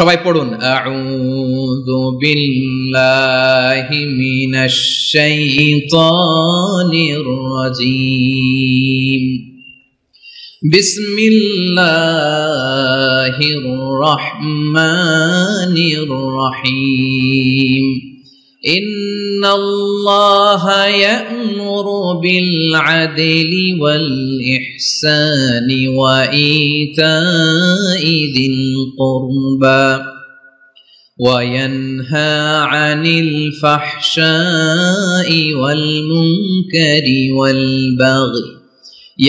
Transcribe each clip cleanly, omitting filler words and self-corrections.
সবাই পড়ুন, আউযু বিল্লাহি মিনাশ শাইতানির রাজীম, বিসমিল্লাহির রহমানির রহিম। ইন্নাল্লাহা ইয়া'মুরু বিল আদলি ওয়াল ইহসানি ওয়া ইতা'i যিল কুরবা ওয়া ইয়ানহা আনিল ফাহশাই ওয়াল মুনকারি ওয়াল বাগই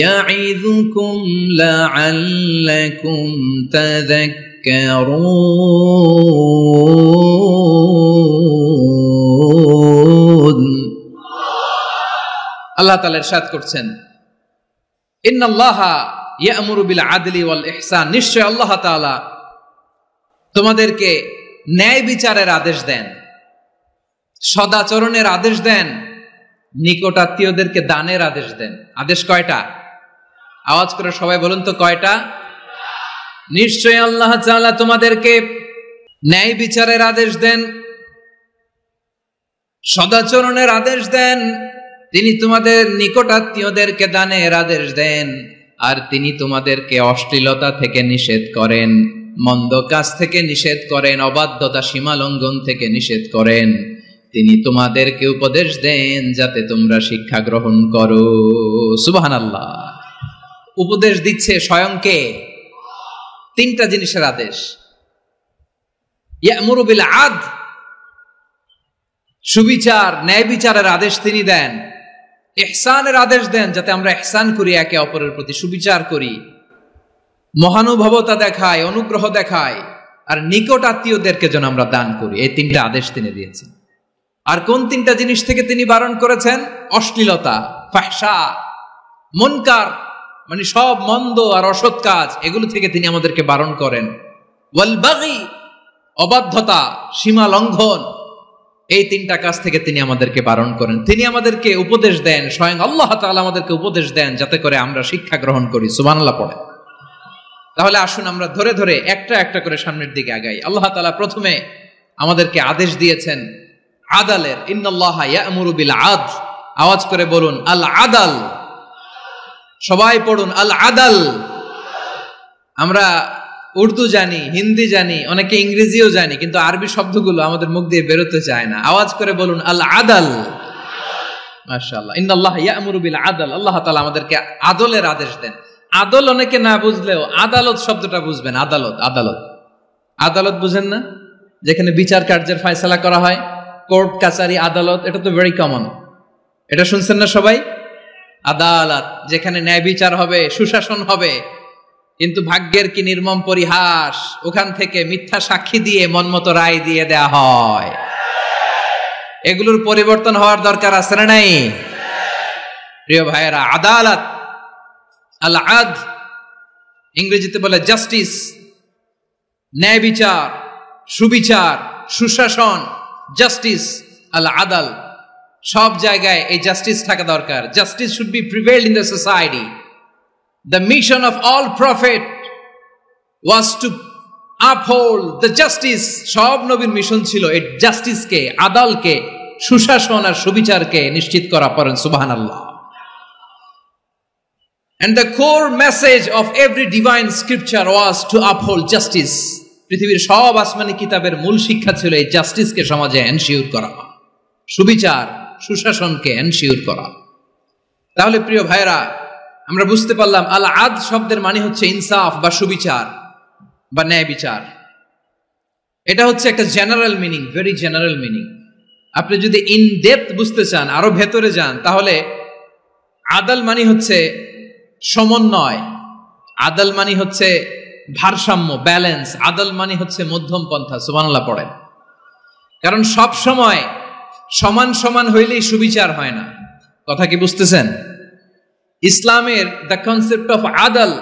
يعظكم لعلكم تذكرون। আল্লাহ তাআলা ইরশাদ করছেন, ইন্নাল্লাহা ইয়া'মুরু বিল আদলি ওয়াল ইহসান, নিশ্চয় আল্লাহ তাআলা তোমাদেরকে ন্যায় বিচারের আদেশ দেন, সদাচরণের আদেশ দেন, নিকট আত্মীয়দেরকে দানের আদেশ দেন। আদেশ কয়টা? আওয়াজ করে সবাই বলুন তো, কয়টা? নিশ্চয় আল্লাহ তাআলা তোমাদেরকে ন্যায় বিচারের আদেশ দেন, সদাচরণের আদেশ দেন, তিনি তোমাদের নিকট আত্মীয়দেরকে দানের আদেশ দেন, আর তিনি তোমাদেরকে অশ্লীলতা থেকে নিষেধ করেন, মন্দ কাজ থেকে নিষেধ করেন, অবাধ্যতা সীমা লঙ্ঘন থেকে নিষেধ করেন। তিনি তোমাদেরকে উপদেশ দেন যাতে তোমরা শিক্ষা গ্রহণ করো। সুবহানাল্লাহ। উপদেশ দিচ্ছে স্বয়ং কে? তিনটা জিনিসের আদেশ। ইয়া'মুরু বিল আদল, সুবিচার ন্যায় বিচারের আদেশ তিনি দেন। ইহসানের আদেশ দেন, যাতে আমরা ইহসান করি, একে অপরের প্রতি সুবিচার করি, মহানুভবতা দেখায়, অনুগ্রহ দেখায়, আর নিকট আত্মীয়দেরকে যেন আমরা দান করি। এই তিনটা আদেশ তিনি দিয়েছেন। আর কোন তিনটা জিনিস থেকে তিনি বারণ করেছেন? অশ্লীলতা, ফাহশা, মুনকার, মানে সব মন্দ আর অসৎ কাজ, এগুলো থেকে তিনি আমাদেরকে বারণ করেন। ওয়াল বাগি, অবাধ্যতা, সীমা লঙ্ঘন, এই তিনটা কাজ থেকে তিনি আমাদেরকে বারণ করেন। তিনি আমাদেরকে উপদেশ দেন, স্বয়ং আল্লাহ তাআলা আমাদেরকে উপদেশ দেন যাতে করে আমরা শিক্ষা গ্রহণ করি। সুবহানাল্লাহ পড়ে। তাহলে আসুন আমরা ধরে ধরে একটা একটা করে সামনের দিকে আগাই। আল্লাহ তাআলা প্রথমে আমাদেরকে আদেশ দিয়েছেন আদালের। ইন্নাল্লাহা ইয়া'মুরু বিল আদল, আওয়াজ করে বলুন আল আদাল। সবাই পড়ুন আল আদাল। আমরা উর্দু জানি, হিন্দি জানি, অনেকে ইংরেজিও জানি, কিন্তু আরবি শব্দগুলো আমাদের মুখ দিয়ে বেরোতে চায় না। আওয়াজ করে বলুন আল আদাল। মাশাআল্লাহ। ইন্নাল্লাহা ইয়া'মুরু বিল আদল, আল্লাহ তাআলা আমাদেরকে আদলের আদেশ দেন। আদল অনেকে না বুঝলেও আদালত শব্দটা বুঝবেন। আদালত, আদালত, আদালত বুঝেন না? যেখানে বিচার কার্যের ফয়সালা করা হয়, কোর্ট কাচারি আদালত, এটা তো ভেরি কমন। এটা শুনছেন না সবাই? আদালত, যেখানে ন্যায় বিচার হবে, সুশাসন হবে। কিন্তু ভাগ্যের কি নির্মম পরিহাস, ওখান থেকে মিথ্যা সাক্ষী দিয়ে মনমতো রায় দিয়ে দেয়া হয়। এগুলোর পরিবর্তন হওয়ার দরকার আছে না নাই? প্রিয় ভাইয়েরা, আদালত, আল আদল, ইংরেজিতে বলে জাস্টিস, ন্যায় বিচার, সুবিচার, সুশাসন, জাস্টিস, আল আদাল, সব জায়গায় এই জাস্টিস থাকা দরকার। Justice should be prevailed in the society. The mission of all prophet was to uphold the justice. সব নবীর মিশন ছিল এই জাস্টিসকে, আদালকে, সুশাসন আর সুবিচারকে নিশ্চিত করা। পড়েন সুবহানাল্লাহ। And the core message of every divine scripture was to uphold justice. পৃথিবীর সব আসমানি কিতাবের মূল শিক্ষা ছিল এই জাস্টিসকে সমাজে এনশিওর করা, সুবিচার, সুশাসনকে এনশিওর করা। তাহলে প্রিয় ভাইরা, আমরা বুঝতে পারলাম আল আদল শব্দের মানে হচ্ছে ইনসাফ বা সুবিচার বা ন্যায় বিচার। এটা হচ্ছে একটা general meaning, very general meaning. আপনি যদি ইন ডেপথ বুঝতে চান, আরো ভেতরে যান, তাহলে আদল মানে হচ্ছে সমন্বয়, আদল মানে হচ্ছে ভারসাম্য, ব্যালেন্স। আদল মানে হচ্ছে মধ্যম পন্থা। সুবহানাল্লাহ পড়েন। কারণ সব সময় সমান সমান হইলেই সুবিচার হয় না। কথা কি বুঝতেছেন? ইসলামের দ্য কনসেপ্ট অফ আদল,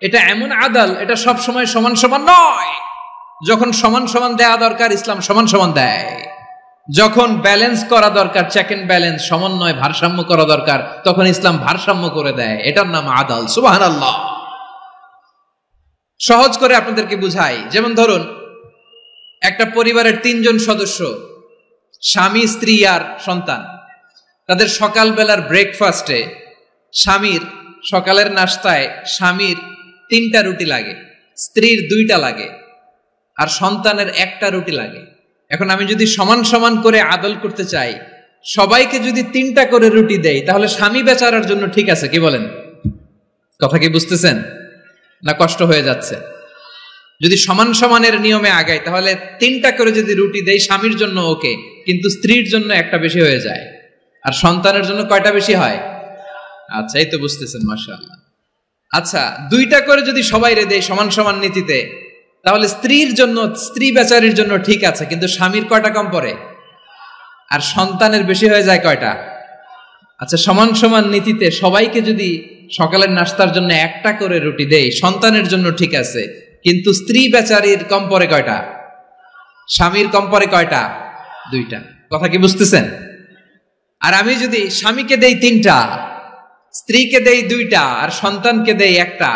এটা এমন আদল, এটা সব সময় সমান সমান নয়। যখন সমান সমান দেয়া দরকার, ইসলাম সমান সমান দেয়। যখন ব্যালেন্স করা দরকার, চেক এন্ড ব্যালেন্স, সমন্বয়, ভারসাম্য করা দরকার, তখন ইসলাম ভারসাম্য করে দেয়। এটার নাম আদল। সুবহানাল্লাহ। সহজ করে আপনাদেরকে বুঝাই। যেমন ধরুন, একটা পরিবারের 3 জন সদস্য, স্বামী, স্ত্রী আর সন্তান। তাদের সকালবেলার ব্রেকফাস্টে স্বামীর সকালের নাস্তায় স্বামীর 3টা রুটি লাগে, স্ত্রীর 2টা লাগে, আর সন্তানের 1টা রুটি লাগে। এখন আমি যদি সমান সমান করে আদল করতে চাই, সবাইকে যদি 3টা করে রুটি দেই, তাহলে স্বামী বেচারার জন্য ঠিক আছে, কি বলেন? কথা কি বুঝতেছেন না কষ্ট হয়ে যাচ্ছে? যদি সমান সমানের নিয়মে আগাই, তাহলে 3টা করে যদি রুটি দেই স্বামীর জন্য ওকে, কিন্তু স্ত্রীর জন্য 1টা বেশি হয়ে যায়। আর সন্তানের জন্য কয়টা বেশি হয়? আচ্ছা, এই তো বুঝতেছেন, মাশাআল্লাহ। আচ্ছা, 2টা করে যদি সবাই দেই সমান সমান নীতিতে, তাহলে স্ত্রীর জন্য, স্ত্রী বেচারির জন্য ঠিক আছে, কিন্তু স্বামীর কয়টা কম পড়ে? আর সন্তানের বেশি হয়ে যায় কয়টা? আচ্ছা, সমান সমান নীতিতে সবাইকে যদি সকালের নাস্তার জন্য 1টা করে রুটি দেই, সন্তানের জন্য ঠিক আছে, কিন্তু স্ত্রী বেচারির কম পড়ে কয়টা? স্বামীর কম পড়ে কয়টা? 2টা। কথা কি বুঝতেছেন? আর আমি যদি স্বামীকে দেই 3টা, স্ত্রীকে দেই 2টা, আর সন্তানকে দেই 1টা,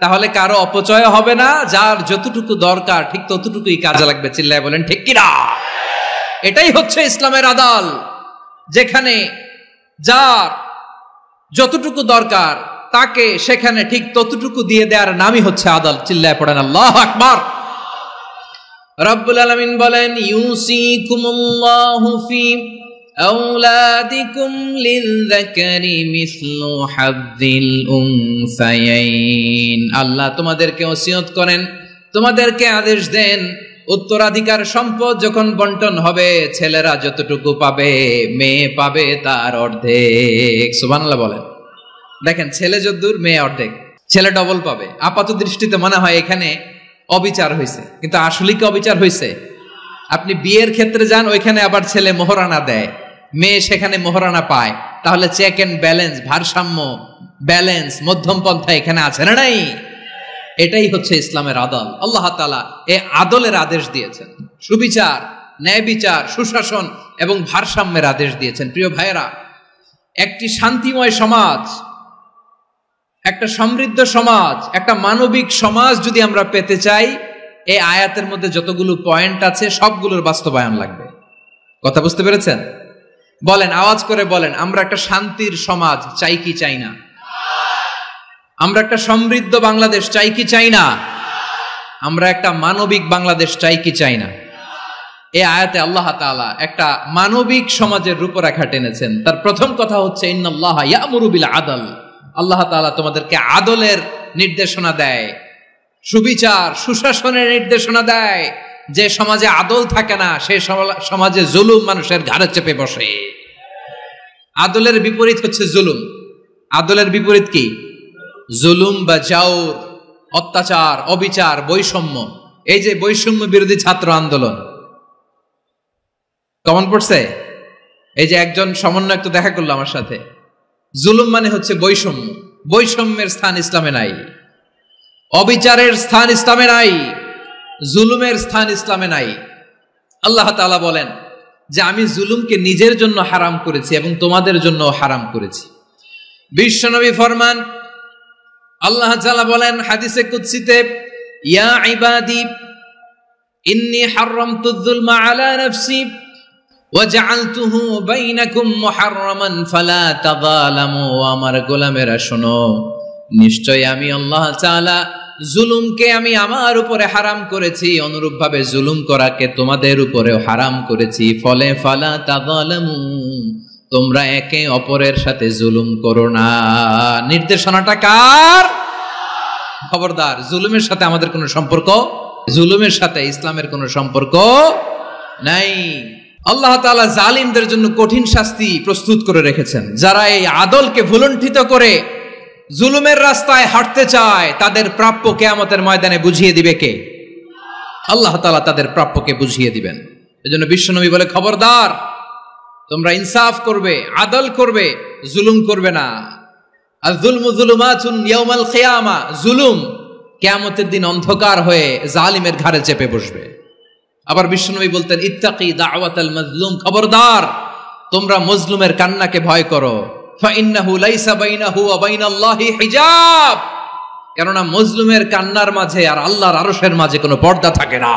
তাহলে কারো অপচয় হবে না, যার যতটুকু দরকার ঠিক ততটুকুই কাজে লাগবে। চিল্লায় বলেন ঠিক কিনা? এটাই হচ্ছে ইসলামের আদল, যেখানে যার যতটুকু দরকার তাকে সেখানে ঠিক ততটুকু দিয়ে দেওয়ার নামই হচ্ছে আদল। চিল্লায় পড়েন আল্লাহু আকবার। রব্বুল আলামিন বলেন, ইউসিকুমুল্লাহু ফি আওলাদিকুম লিযযাকারি মিসলু হাযযিল উনসায়াইন। আল্লাহ তোমাদেরকে ওসিয়ত করেন, তোমাদেরকে আদেশ দেন, উত্তরাধিকার সম্পদ যখন বন্টন হবে, ছেলেরা যতটুকু পাবে, মেয়ে পাবে তার অর্ধেক। সুবহানাল্লাহ বলেন। দেখেন, ছেলে যদ্দূর, মেয়ে অর্ধেক, ছেলে ডবল পাবে। আপাত দৃষ্টিতে মনে হয় এখানে অবিচার হয়েছে, কিন্তু আসলে কি অবিচার হয়েছে? আপনি বিয়ের ক্ষেত্রে যান, ওইখানে আবার ছেলে মোহরানা দেয়, মেয়ে সেখানে মোহরানা পায়। তাহলে চেক এন্ড ব্যালেন্স, ভারসাম্য, ব্যালেন্স, মধ্যম পন্থা এখানে আছে না নাই? এটাই হচ্ছে ইসলামের আদল। আল্লাহ তাআলা এই আদলের আদেশ দিয়েছেন, সুবিচার, ন্যায় বিচার, সুশাসন এবং ভারসাম্যের আদেশ দিয়েছেন। প্রিয় ভাইয়েরা, একটি শান্তিময় সমাজ, একটা সমৃদ্ধ সমাজ, একটা মানবিক সমাজ যদি আমরা পেতে চাই, এই আয়াতের মধ্যে যতগুলো পয়েন্ট আছে সবগুলোর বাস্তবায়ন লাগবে। কথা বুঝতে পেরেছেন? বলেন, আওয়াজ করে বলেন, আমরা একটা শান্তির সমাজ চাই কি চাই না? আমরা একটা সমৃদ্ধ বাংলাদেশ চাই কি চাই না? আমরা একটা মানবিক বাংলাদেশ চাই কি চাই না? এই আয়াতে আল্লাহ তাআলা একটা মানবিক সমাজের রূপরেখা টেনেছেন। তার প্রথম কথা হচ্ছে, ইন্নাল্লাহা ইয়ামুরু বিল আদল। আল্লাহ তাআলা তোমাদেরকে আদলের নির্দেশনা দেয়, সুবিচার, সুশাসনের নির্দেশনা দেয়। যে সমাজে আদল থাকে না, সে সমাজে জুলুম মানুষের ঘাড়ে চেপে বসে। আদলের বিপরীত হচ্ছে জুলুম। আদলের বিপরীত কি? জুলুম বা জাওর, অত্যাচার, অবিচার, বৈষম্য। এই যে বৈষম্য বিরোধী ছাত্র আন্দোলন কমন পড়ছে, এই যে একজন সমন্বয়ক তো দেখা করলো আমার সাথে। জুলুম মানে হচ্ছে বৈষম্য। বৈষম্যের স্থান ইসলামে নাই, অবিচারের স্থান ইসলামে নাই, জুলুমের স্থান ইসলামে নাই। আল্লাহ তাআলা বলেন যে আমি জুলুমকে নিজের জন্য হারাম করেছি এবং তোমাদের জন্য হারাম করেছি। বিশ্বনবী ফরমান, আল্লাহ তাআলা বলেন হাদিসে কুদসিতে, ইয়া ইবাদি ইন্নী হারামতুয যুলমা আলা নাফসি ওয়া জাআলতুহু বাইনাকুম মুহাররামান ফালা তাযালামু। আমার গোলামেরা শোনো, নিশ্চয় আমি আল্লাহ তাআলা জুলুমকে আমি আমার উপরে হারাম করেছি, অনুরূপভাবে জুলুম করাকে তোমাদের উপরেও হারাম করেছি। ফলে ফালা তাযালামু, তোমরা একে অপরের সাথে জুলুম করো না। নির্দেশনাটা কার? খবরদার, জুলুমের সাথে আমাদের কোনো সম্পর্ক, জুলুমের সাথে ইসলামের কোনো সম্পর্ক নাই। আল্লাহ তাআলা জালিমদের জন্য কঠিন শাস্তি প্রস্তুত করে রেখেছেন। যারা এই আদলকে ভুলুণ্ঠিত করে জুলুমের রাস্তায় হাঁটতে চায়, তাদের প্রাপ্য কিয়ামতের ময়দানে বুঝিয়ে দিবে কে? আল্লাহ তাআলা তাদের প্রাপ্যকে বুঝিয়ে দিবেন। এজন্য বিশ্বনবী বলে, খবরদার, তোমরা ইনসাফ করবে, আদল করবে, জুলুম করবে না। আয-যুলমু যুলুমাতুন ইয়াউমাল কিয়ামা, জুলুম কিয়ামতের দিন অন্ধকার হয়ে জালিমের ঘাড়ে চেপে বসবে। আবার বিশ্বনবী বলতেন, ইত্তাকি দাওয়াতাল মাজলুম, খবরদার, তোমরা মজলুমের কান্নাকে ভয় করো। ফাইন্নাহু লাইসা বাইনাহু ওয়া বাইনাল্লাহি হিজাব, কেননা মজলুমের কান্নার মাঝে আর আল্লাহর আরশের মাঝে কোনো পর্দা থাকে না।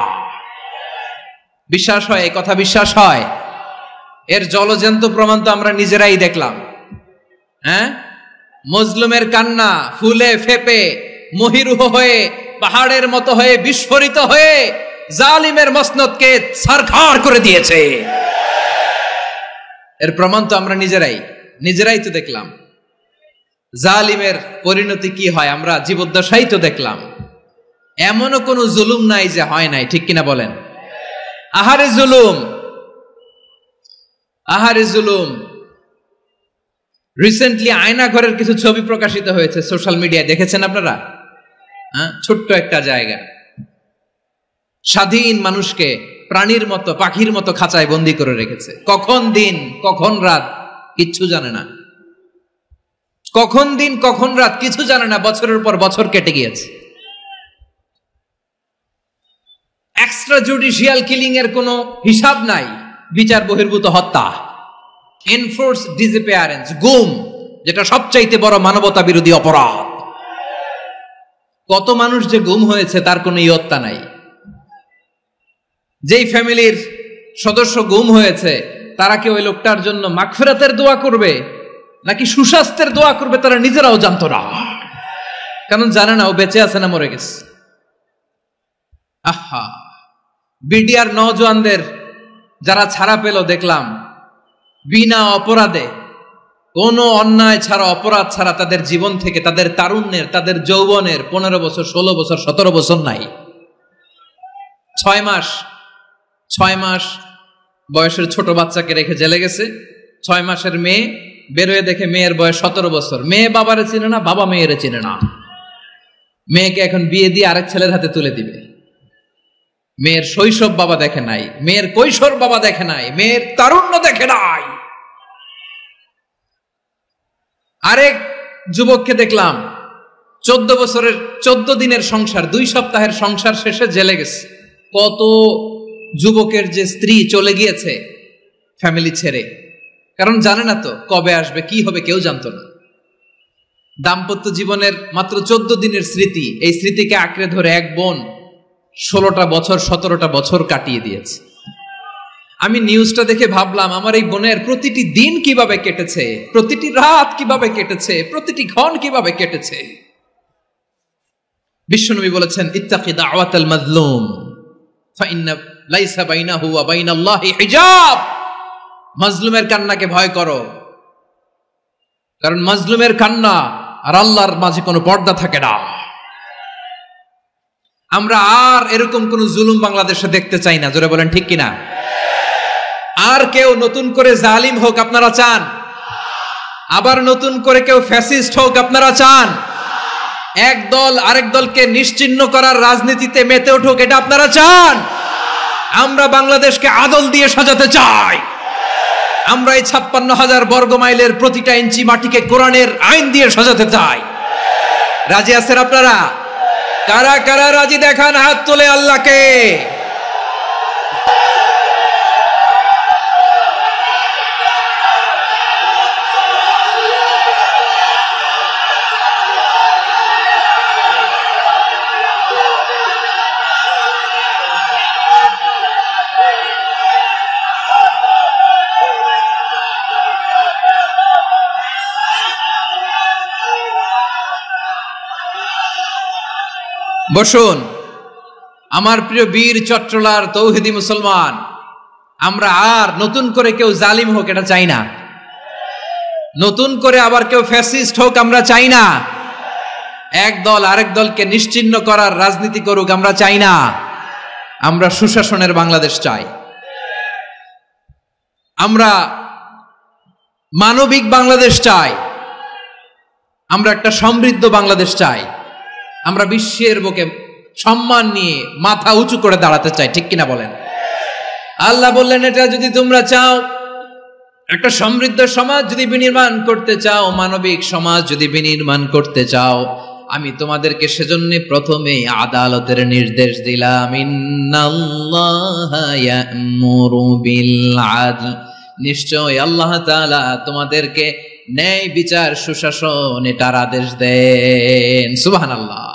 বিশ্বাস হয়? এই কথা বিশ্বাস হয়? এর জলজ্যান্ত প্রমাণ তো আমরা নিজেরাই দেখলাম। হ্যাঁ, মজলুমের কান্না ফুলে ফেপে মহিরুহ হয়ে পাহাড়ের মতো হয়ে বিস্ফোরিত হয়ে জালিমের মসনদকে ছারখার করে দিয়েছে। এর প্রমাণ তো আমরা নিজেরাই তো দেখলাম। জালিমের পরিণতি কি হয় আমরা জীবদ্দশাই তো দেখলাম। এমনও কোনো জুলুম নাই যে হয় নাই, ঠিক কিনা বলেন? আহারে জুলুম, আহারে জুলুম। রিসেন্টলি আয়না ঘরের কিছু ছবি প্রকাশিত হয়েছে সোশ্যাল মিডিয়ায়, দেখেছেন আপনারা? হ্যাঁ, ছোট্ট একটা জায়গা, স্বাধীন মানুষকে প্রাণীর মতো পাখির মতো খাঁচায় বন্দি করে রেখেছে। কখন দিন কখন রাত কিচ্ছু জানে না, কখন দিন কখন রাত কিছু জানে না। বছরের পর বছর কেটে গিয়েছে। এক্সট্রা জুডিশিয়াল কিলিং এর কোনো হিসাব নাই। বিচার বহির্ভূত হত্যা, এনফোর্স ডিসঅ্যাপিয়ারেন্স, গুম, যেটা সবচাইতে বড় মানবতা বিরোধী অপরাধ। কত মানুষ যে গুম হয়েছে তার কোনো ইয়ত্তা নাই। যেই ফ্যামিলির সদস্য গুম হয়েছে তারা কি ওই লোকটার জন্য মাগফিরাতের দোয়া করবে নাকি সুস্বাস্থ্যের দোয়া করবে তারা নিজেরাও জানতো না, কারণ জানে না ও বেঁচে আছে না মরে গেছে। আহা, বিডিআর নওজোয়ানদের যারা ছাড়া পেল দেখলাম, বিনা অপরাধে কোনো অন্যায় ছাড়া অপরাধ ছাড়া তাদের জীবন থেকে, তাদের তারুণ্যের, তাদের যৌবনের 15 বছর 16 বছর 17 বছর নাই, 6 মাস বয়সের ছোট বাচ্চাকে রেখে জেলে গেছে। 6 মাসের মেয়ে বের হয়ে দেখে মেয়ের বয়স 17 বছর। মেয়ে বাবারে চিনে না, বাবা মেয়েরে চিনে না। মেয়েকে এখন বিয়ে দিয়ে আরেক ছেলের হাতে তুলে দিবে। মেয়ের শৈশব বাবা দেখে নাই, মেয়ের কৈশোর বাবা দেখে নাই, মেয়ের তারুণ্য দেখে নাই। আরেক যুবককে দেখলাম 14 বছরের 14 দিনের সংসার, 2 সপ্তাহের সংসার শেষে জেলে গেছে। কত যুবকের যে স্ত্রী চলে গিয়েছে ফ্যামিলি ছেড়ে, কারণ জানে না তো কবে আসবে, কি হবে, কেউ জানতো না। দাম্পত্য জীবনের মাত্র 14 দিনের স্মৃতি, এই স্মৃতিকে আঁকড়ে ধরে এক বোন 16টা বছর 17টা বছর কাটিয়ে দিয়েছে। আমি নিউজটা দেখে ভাবলাম আমার এই বোনের প্রতিটি দিন কিভাবে কেটেছে, প্রতিটি রাত কিভাবে কেটেছে, প্রতিটি ক্ষণ কিভাবে কেটেছে। বিশ্বনবী বলেছেন, ইত্তাকি দাওয়াতাল মাজলুম ফাইন্না লাইসা বাইনাহু ওয়া বাইনাল্লাহি হিজাব। মাজলুমের কান্নাকে ভয় করো, কারণ মাজলুমের কান্না আর আল্লাহর মাঝে কোনো পর্দা থাকে না। আমরা আর এরকম কোন জুলুম বাংলাদেশে দেখতে চাই না। জোরে বলেন ঠিক কিনা? আর কেউ নতুন করে জালিম হোক আপনারা চান? আবার নতুন করে কেউ ফ্যাসিস্ট হোক আপনারা চান? এক দল আরেক দলকে নিশ্চিহ্ন করার রাজনীতিতে মেতে উঠুক এটা আপনারা চান? আমরা বাংলাদেশকে আদল দিয়ে সাজাতে চাই। আমরা এই 56,000 বর্গ মাইলের প্রতিটা ইঞ্চি মাটিকে কোরআনের আইন দিয়ে সাজাতে চাই। রাজি আছেন আপনারা? কারা কারা রাজি দেখান হাত তুলে আল্লাহকে। বসুন আমার প্রিয় বীর চট্টলার তৌহিদি মুসলমান, আমরা আর নতুন করে কেউ জালিম হোক এটা চাই না। নতুন করে আবার কেউ ফ্যাসিস্ট হোক আমরা চাই না। এক দল আরেক দলকে নিশ্চিহ্ন করার রাজনীতি করুক আমরা চাই না। আমরা সুশাসনের বাংলাদেশ চাই। আমরা মানবিক বাংলাদেশ চাই। আমরা একটা সমৃদ্ধ বাংলাদেশ চাই। আমরা বিশ্বের বুকে সম্মান নিয়ে মাথা উঁচু করে দাঁড়াতে চাই, ঠিক কিনা বলেন? আল্লাহ বললেন, এটা যদি তোমরা চাও, একটা সমৃদ্ধ সমাজ যদি বিনির্মাণ করতে চাও, মানবিক সমাজ যদি বিনির্মাণ করতে চাও, আমি তোমাদেরকে সেজন্য প্রথমে আদালতের নির্দেশ দিলাম। ইন্নাল্লাহা ইয়া'মুরু বিল আদল, নিশ্চয় আল্লাহ তাআলা তোমাদেরকে ন্যায় বিচার সুশাসন এটার আদেশ দেন। সুবহানাল্লাহ।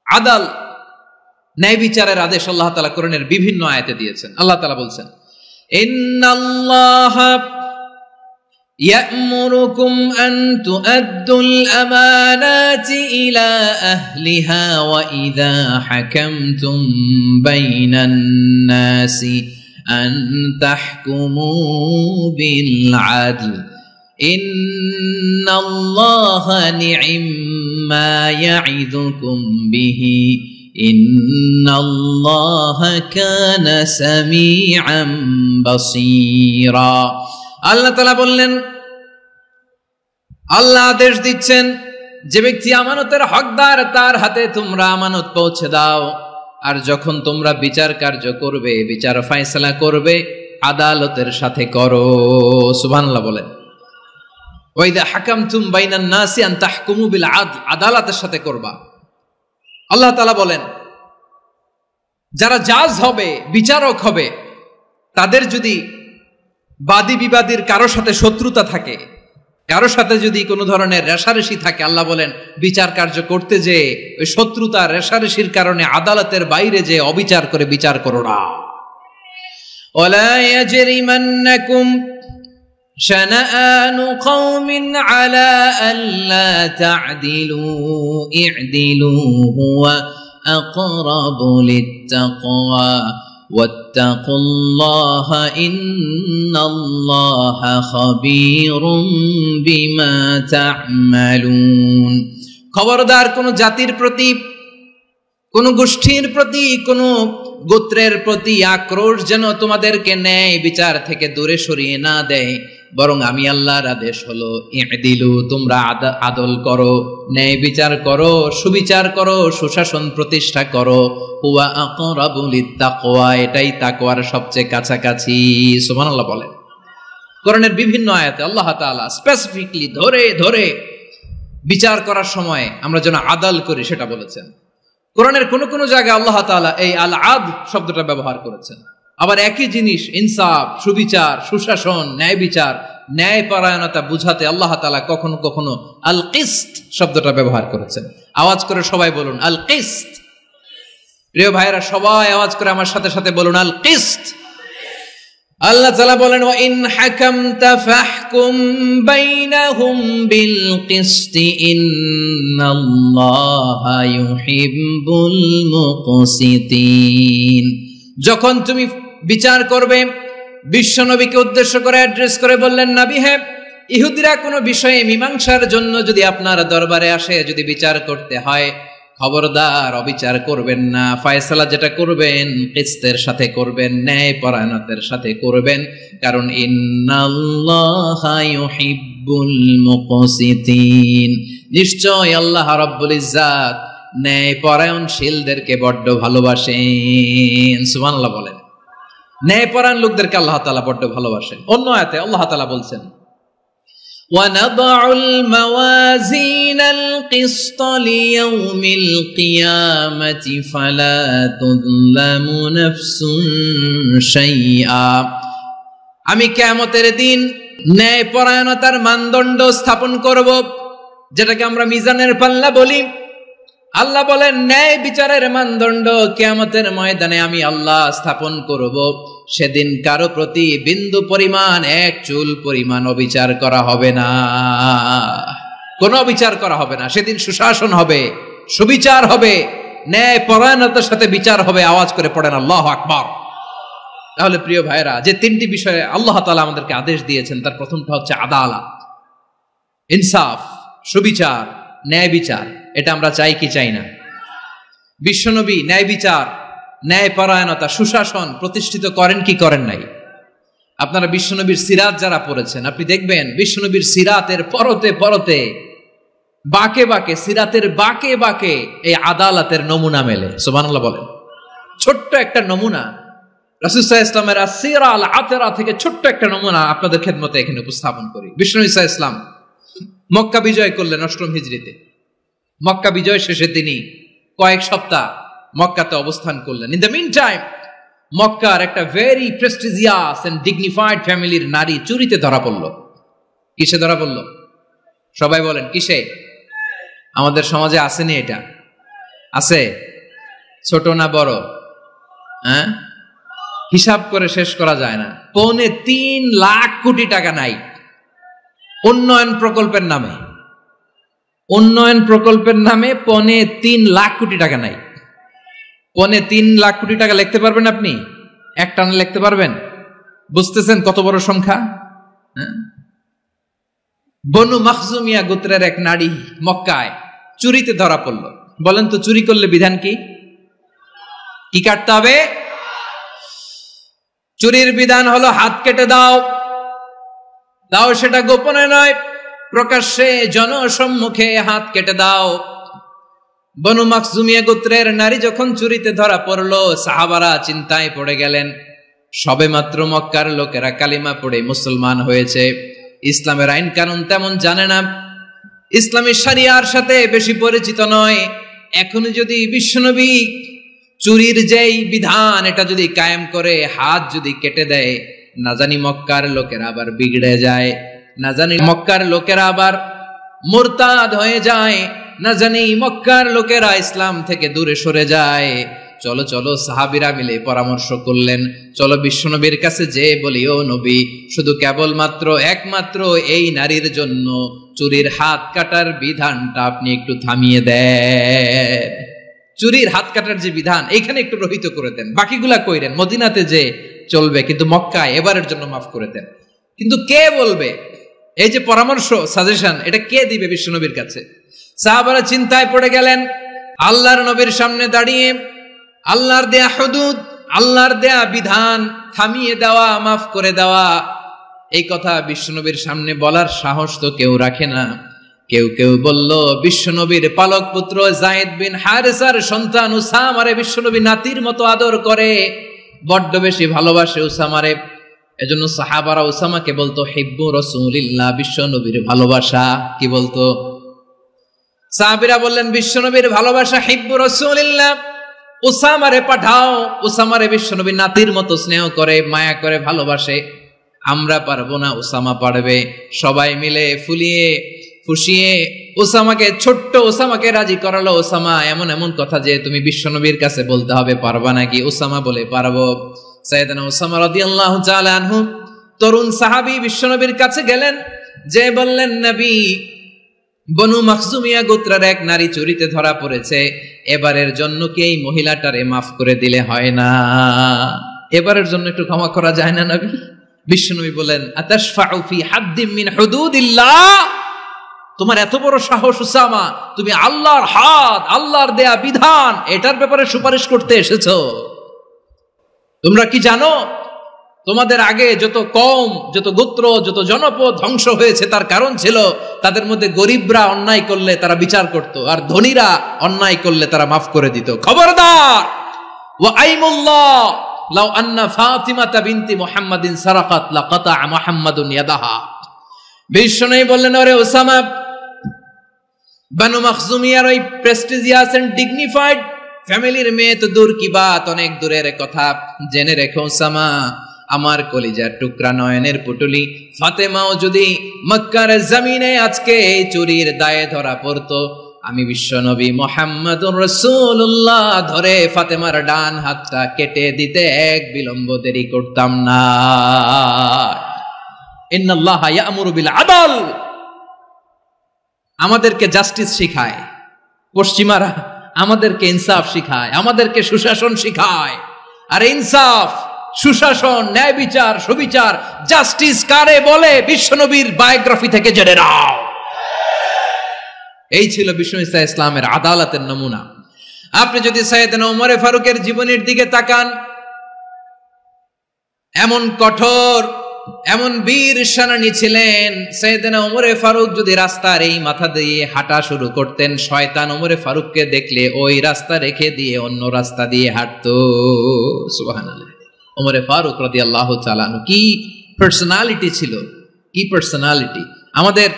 আদাল ন্যায় বিচারের আদেশ আল্লাহ তাআলা কোরআনের বিভিন্ন আয়াতে দিয়েছেন। আল্লাহ তাআলা বলছেন, ইন্নাল্লাহা يأمركم أن تؤدوا الأمانات إلى أهلها وإذا حكمتم بين الناس أن تحكموا بالعدل إن الله نعم ما يعظكم به إن الله كان سميعا بصيرا আল্লাহ তাআলা বললেন, আল্লাহ আদেশ দিচ্ছেন যে ব্যক্তি আমানতের হকদার তার হাতে তোমরা আমানত পৌঁছে দাও, আর যখন তোমরা বিচার কার্য করবে, বিচার ফয়সালা করবে, আদালতের সাথে করো। সুবহানাল্লাহ বলেন। ওয়া ইযা হাকামতুম বাইনান নাসি আন তাহকুমু বিল আদল, আদালতের সাথে করবা। আল্লাহ তাআলা বলেন যারা জাজ হবে, বিচারক হবে, তাদের যদি বাদী বিবাদীর কারো সাথে শত্রুতা থাকে, কারো সাথে যদি কোনো ধরনের রেষারেষি থাকে, আল্লাহ বলেন বিচার কার্য করতে যে ওই শত্রুতা রেষারেষির কারণে আদালতের বাইরে যে অবিচার করে বিচার করো না। ওয়ালা ইয়াজরিমান্নাকুম শানাআনু কওমিন আলা আল্লা তা'দিলু ই'দিলু হুয়া আকরাবু লিত্তাকওয়া واتقوا الله إن الله خبير بما تعملون। খবরদার কোন জাতির প্রতি, কোন গোষ্ঠীর প্রতি, কোন গোত্রের প্রতি আক্রোশ যেন তোমাদেরকে ন্যায় বিচার থেকে দূরে সরিয়ে না দেয়, বরং আমি আল্লাহর আদেশ হলো ই'দিলু, তোমরা আদল করো, ন্যায় বিচার করো, সুবিচার করো, সুশাসন প্রতিষ্ঠা করো। হুয়া আকরাবু লিত্তাকওয়া, এটাই তাকওয়ার সবচেয়ে কাছাকাছি। সুবহানাল্লাহ বলেন। কোরআনের বিভিন্ন আয়াতে আল্লাহ তাআলা স্পেসিফিকলি ধরে ধরে বিচার করার সময় আমরা যেন আদল করি সেটা বলেছেন। কোরআনের কোন কোন জায়গায় আল্লাহ তাআলা এই আল আদ শব্দটা ব্যবহার করেছেন। আবার একই জিনিস ইনসাফ, সুবিচার, সুশাসন, ন্যায় বিচার, ন্যায় পরায়ণতা বুঝাতে আল্লাহ তাআলা কখনো কখনো আল কিসত শব্দটা ব্যবহার করেছেন। আওয়াজ করে সবাই বলুন আল কিসত। প্রিয় ভাইরা, সবাই আওয়াজ করে আমার সাথে সাথে বলুন আল কিসত। আল্লাহ তাআলা বলেন, ওয়া ইন হাকামতা ফাহকুম বাইনাহুম বিল কিসতি ইন্নাল্লাহা ইউহিব্বুল মুকসিতিন। যখন তুমি বিচার করবে, বিশ্বনবীকে উদ্দেশ্য করে অ্যাড্রেস করে বললেন, নবী হে, ইহুদিরা কোনো বিষয়ে মীমাংসার জন্য যদি আপনার দরবারে আসে, যদি বিচার করতে হয়, খবরদার অবিচার করবেন না। ফয়সালা যেটা করবেন কিসতের সাথে করবেন, ন্যায় পরায়ণতার সাথে করবেন, কারণ ইন্নাল্লাহা ইউহিব্বুল মুকসিতিন, নিশ্চয় আল্লাহ রাব্বুল ইজ্জাত ন্যায় পরায়ণশীলদেরকে বড্ড ভালোবাসেন। সুবহানাল্লাহ বলেন। ন্যায় পরায়ণ লোকদেরকে আল্লাহ তাআলা বড্ড ভালোবাসেন। অন্য আয়াতে আল্লাহ তাআলা বলছেন, وَنَضَعُ الْمَوَازِينَ الْقِسْطَ لِيَوْمِ الْقِيَامَةِ فَلَا تُظْلَمُ نَفْسٌ شَيْئًا। আমি কিয়ামতের দিন ন্যায় পরায়ণতার মানদণ্ড স্থাপন করব, যেটাকে আমরা মিজানের পাল্লা বলি। আল্লাহ বলেন ন্যায় বিচারের মানদণ্ড কিয়ামতের ময়দানে আমি আল্লাহ স্থাপন করব। সেদিন কারো প্রতি বিন্দু পরিমাণ, এক চুল পরিমাণ অবিচার করা হবে না, কোনো অবিচার করা হবে না। সেদিন সুশাসন হবে, সুবিচার হবে, ন্যায় পরায়ণতার সাথে বিচার হবে। আওয়াজ করে পড়েন আল্লাহু আকবার। তাহলে প্রিয় ভাইরা, যে তিনটি বিষয়ে আল্লাহ তাআলা আমাদেরকে আদেশ দিয়েছেন, তার প্রথমটা হচ্ছে আদালত, ইনসাফ, সুবিচার, ন্যায় বিচার। এটা আমরা চাই কি চাই না? বিশ্বনবী ন্যায় বিচার, ন্যায় পরায়ণতা, সুশাসন প্রতিষ্ঠিত করেন কি করেন নাই? আপনারা বিশ্বনবীর সিরাত যারা পড়েছেন, আপনি দেখবেন বিশ্বনবীর সিরাতের পরতে পরতে, বাঁকে বাঁকে, সিরাতের বাঁকে বাঁকে এই আদালতের নমুনা মেলে। সুবহানাল্লাহ বলেন। ছোট্ট একটা নমুনা রাসূল সাল্লাল্লাহু আলাইহি ওয়াসাল্লামের আসিরা আল আতরা থেকে ছোট্ট একটা নমুনা আপনাদের খেদমতে এখানে উপস্থাপন করি। বিশ্বনবী সাল্লাল্লাহু আলাইহি ওয়াসাল্লাম মক্কা বিজয় করলেন ৮ম হিজরিতে। মক্কা বিজয় শেষে তিনি কয়েক সপ্তাহ মক্কাতে অবস্থান করলেন। ইন দ্য মিন টাইম মক্কার একটা ভেরি প্রেস্টিজিয়াস এন্ড ডিগনিফাইড ফ্যামিলির নারী চুরিতে ধরা পড়ল। কিসে ধরা পড়ল? সবাই বলেন কিসে? আমাদের সমাজে আসেনি এটা? আছে? ছোট না বড়? হ্যাঁ, হিসাব করে শেষ করা যায় না। 3.25 লাখ কোটি টাকা নাই উন্নয়ন প্রকল্পের নামে। উন্নয়ন প্রকল্পের নামে 3.25 লাখ কোটি টাকা নাই। 3.25 লাখ কোটি টাকা লিখতে পারবেন আপনি? একটানা লিখতে পারবেন? বুঝতেছেন কত বড় সংখ্যা? বনু মাখজুমিয়া গোত্রের এক নারী মক্কায় চুরিতে ধরা পড়ল। বলেন তো চুরি করলে বিধান কি? কি কাটতে হবে? চুরির বিধান হলো হাত কেটে দাও। দাও সেটা গোপনে নয়, প্রকাশ্যে জনসম্মুখে হাত কেটে দাও। বনু মাখজুমিয়া গোত্রের নারী যখন চুরিতে ধরা পড়লো, সাহাবারা চিন্তায় পড়ে গেলেন। সবেমাত্র মক্কার লোকেরা কালিমা পড়ে মুসলমান হয়েছে, ইসলামের আইন কানুন তেমন জানে না, ইসলামী শরিয়ার সাথে বেশি পরিচিত নয়। এখন যদি বিশ্বনবী চুরির যেই বিধান এটা যদি কায়েম করে হাত যদি কেটে দেয়, না জানি মক্কার লোকেরা আবার বিগড়ে যায়, না জানি মক্কার লোকেরা আবার মুরতাদ হয়ে যায়, না জানি মক্কার লোকেরা ইসলাম থেকে দূরে সরে যায়। চলো চলো, সাহাবীরা মিলে পরামর্শ করলেন, চলো বিশ্বনবীর কাছে যে বলি, ও নবী, শুধু কেবলমাত্র একমাত্র এই নারীর জন্য চুরির হাত কাটার বিধানটা আপনি একটু থামিয়ে দেন। চুরির হাত কাটার যে বিধান এখানে একটু রহিত করে দেন, বাকিগুলা কইরেন মদিনাতে যে চলবে, কিন্তু মক্কায় এবারের জন্য মাফ করে দেন। কিন্তু কে বলবে? এই যে পরামর্শ, সাজেশন, এটা কে দিবে বিশ্বনবীর কাছে? সাহাবারা চিন্তায় পড়ে গেলেন। আল্লাহর নবীর সামনে দাঁড়িয়ে আল্লাহর দেয়া হুদুদ, আল্লাহর দেয়া বিধান থামিয়ে দেওয়া, মাফ করে দেওয়া, এই কথা বিশ্বনবীর সামনে বলার সাহস তো কেউ রাখে না। কেউ কেউ বলল, বিশ্বনবীর পালক পুত্র যায়েদ বিন হারেসার সন্তান উসামারে বিশ্বনবী নাতির মতো আদর করে, বড্ড বেশি ভালোবাসে উসামারে। এজন্য সাহাবারা উসামাকে বলতো হিব্বু রাসূলিল্লাহ, বিশ্বনবীর ভালোবাসা। কি বলতো? সাহাবীরা বললেন, বিশ্বনবীর ভালোবাসা হিব্বু রাসূলিল্লাহ, উসামারে পাঠাও। উসামারে বিশ্বনবী নাতির মতো স্নেহ করে, মায়া করে, ভালোবাসে। আমরা পারবো না, উসামা পারবে। সবাই মিলে ফুলিয়ে ফুসিয়ে উসামাকে, ছোট্ট উসামাকে রাজি করালো। উসামা এমন এমন কথা যে তুমি বিশ্বনবীর কাছে বলতে হবে, পারবা নাকি? উসামা বলে, পারবো। সাইয়েদনা উসামা রাদিয়াল্লাহু তাআলা আনহু তরুণ সাহাবী বিশ্বনবীর কাছে গেলেন, যে বললেন, নবী, বনু মাখজুমিয়া গোত্রের এক নারী চুরিতে ধরা পড়েছে, এবারের জন্য কি এই মহিলাটারে মাফ করে দিলে হয় না? এবারের জন্য একটু ক্ষমা করা যায় না নবী? বিশ্বনবী বলেন, আতাশফাউ ফি হাদ্দিম মিন হুদুদিল্লাহ, তোমার এত বড় সাহস উসামা, তুমি আল্লাহর হাত, আল্লাহর দেয়া বিধান, এটার ব্যাপারে সুপারিশ করতে এসেছো? তোমরা কি জানো তোমাদের আগে যত কওম, যত গোত্র, যত জনপদ ধ্বংস হয়েছে তার কারণ ছিল তাদের মধ্যে গরিবরা অন্যায় করলে তারা বিচার করত, আর ধনীরা অন্যায় করলে তারা মাফ করে দিত। খবরদার! ওয়া আইমুল্লাহ লাউ আন্না ফাতিমাতা বিনতি মুহাম্মাদিন সারাকাত লাকাতা মুহাম্মাদুন ইয়াদাহা। বিশ্বনবী বললেন, ওরে ওসামা, বানু মাখজুমিয়ার ওই প্রেস্টিজিয়াস এন্ড ডিগনিফাইড ফ্যামিলির মেয়ে তো দূর কি বাত, অনেক দূরের কথা। জেনে রেখো ওসামা, আমার কলিজার টুকরা, নয়নের পুটুলি ফাতেমাও যদি মক্কার জমিনে আজকে এই চুরির দায়ে ধরা পড়তো, আমি বিশ্বনবী মুহাম্মাদুর রাসূলুল্লাহ ধরে ফাতেমার ডান হাতটা কেটে দিতে এক বিলম্ব দেরি করতাম না। ইন্নাল্লাহা ইয়া'মুরু বিল আদল, আমাদেরকে জাস্টিস শিখায় পশ্চিমারা, আমাদেরকে ইনসাফ শিখায়, আমাদেরকে সুশাসন শিখায়। আর ইনসাফ, সুশাসন, ন্যায় বিচার, সুবিচার, জাস্টিস কারে বলে বিশ্বনবীর বায়োগ্রাফি থেকে জেনে নাও। এই ছিল বিষ্ণু ইসা ইসলামের আদালতের নমুনা। আপনি যদি সাইয়েদনা ওমরে ফারুকের জীবনের দিকে তাকান, এমন কঠোর, এমন বীর সেনানী ছিলেন। সাইয়েদনা ওমরে ফারুক যদি রাস্তার এই মাথা দিয়ে হাঁটা শুরু করতেন, শয়তান ওমরে ফারুককে দেখলে ওই রাস্তা রেখে দিয়ে অন্য রাস্তা দিয়ে হাঁটতো। সুবহানাল্লাহ। ওমরে ফারুক রাদিয়াল্লাহু তাআলা আনহু কি পার্সোনালিটি ছিল, কি পার্সোনালিটি! আমাদের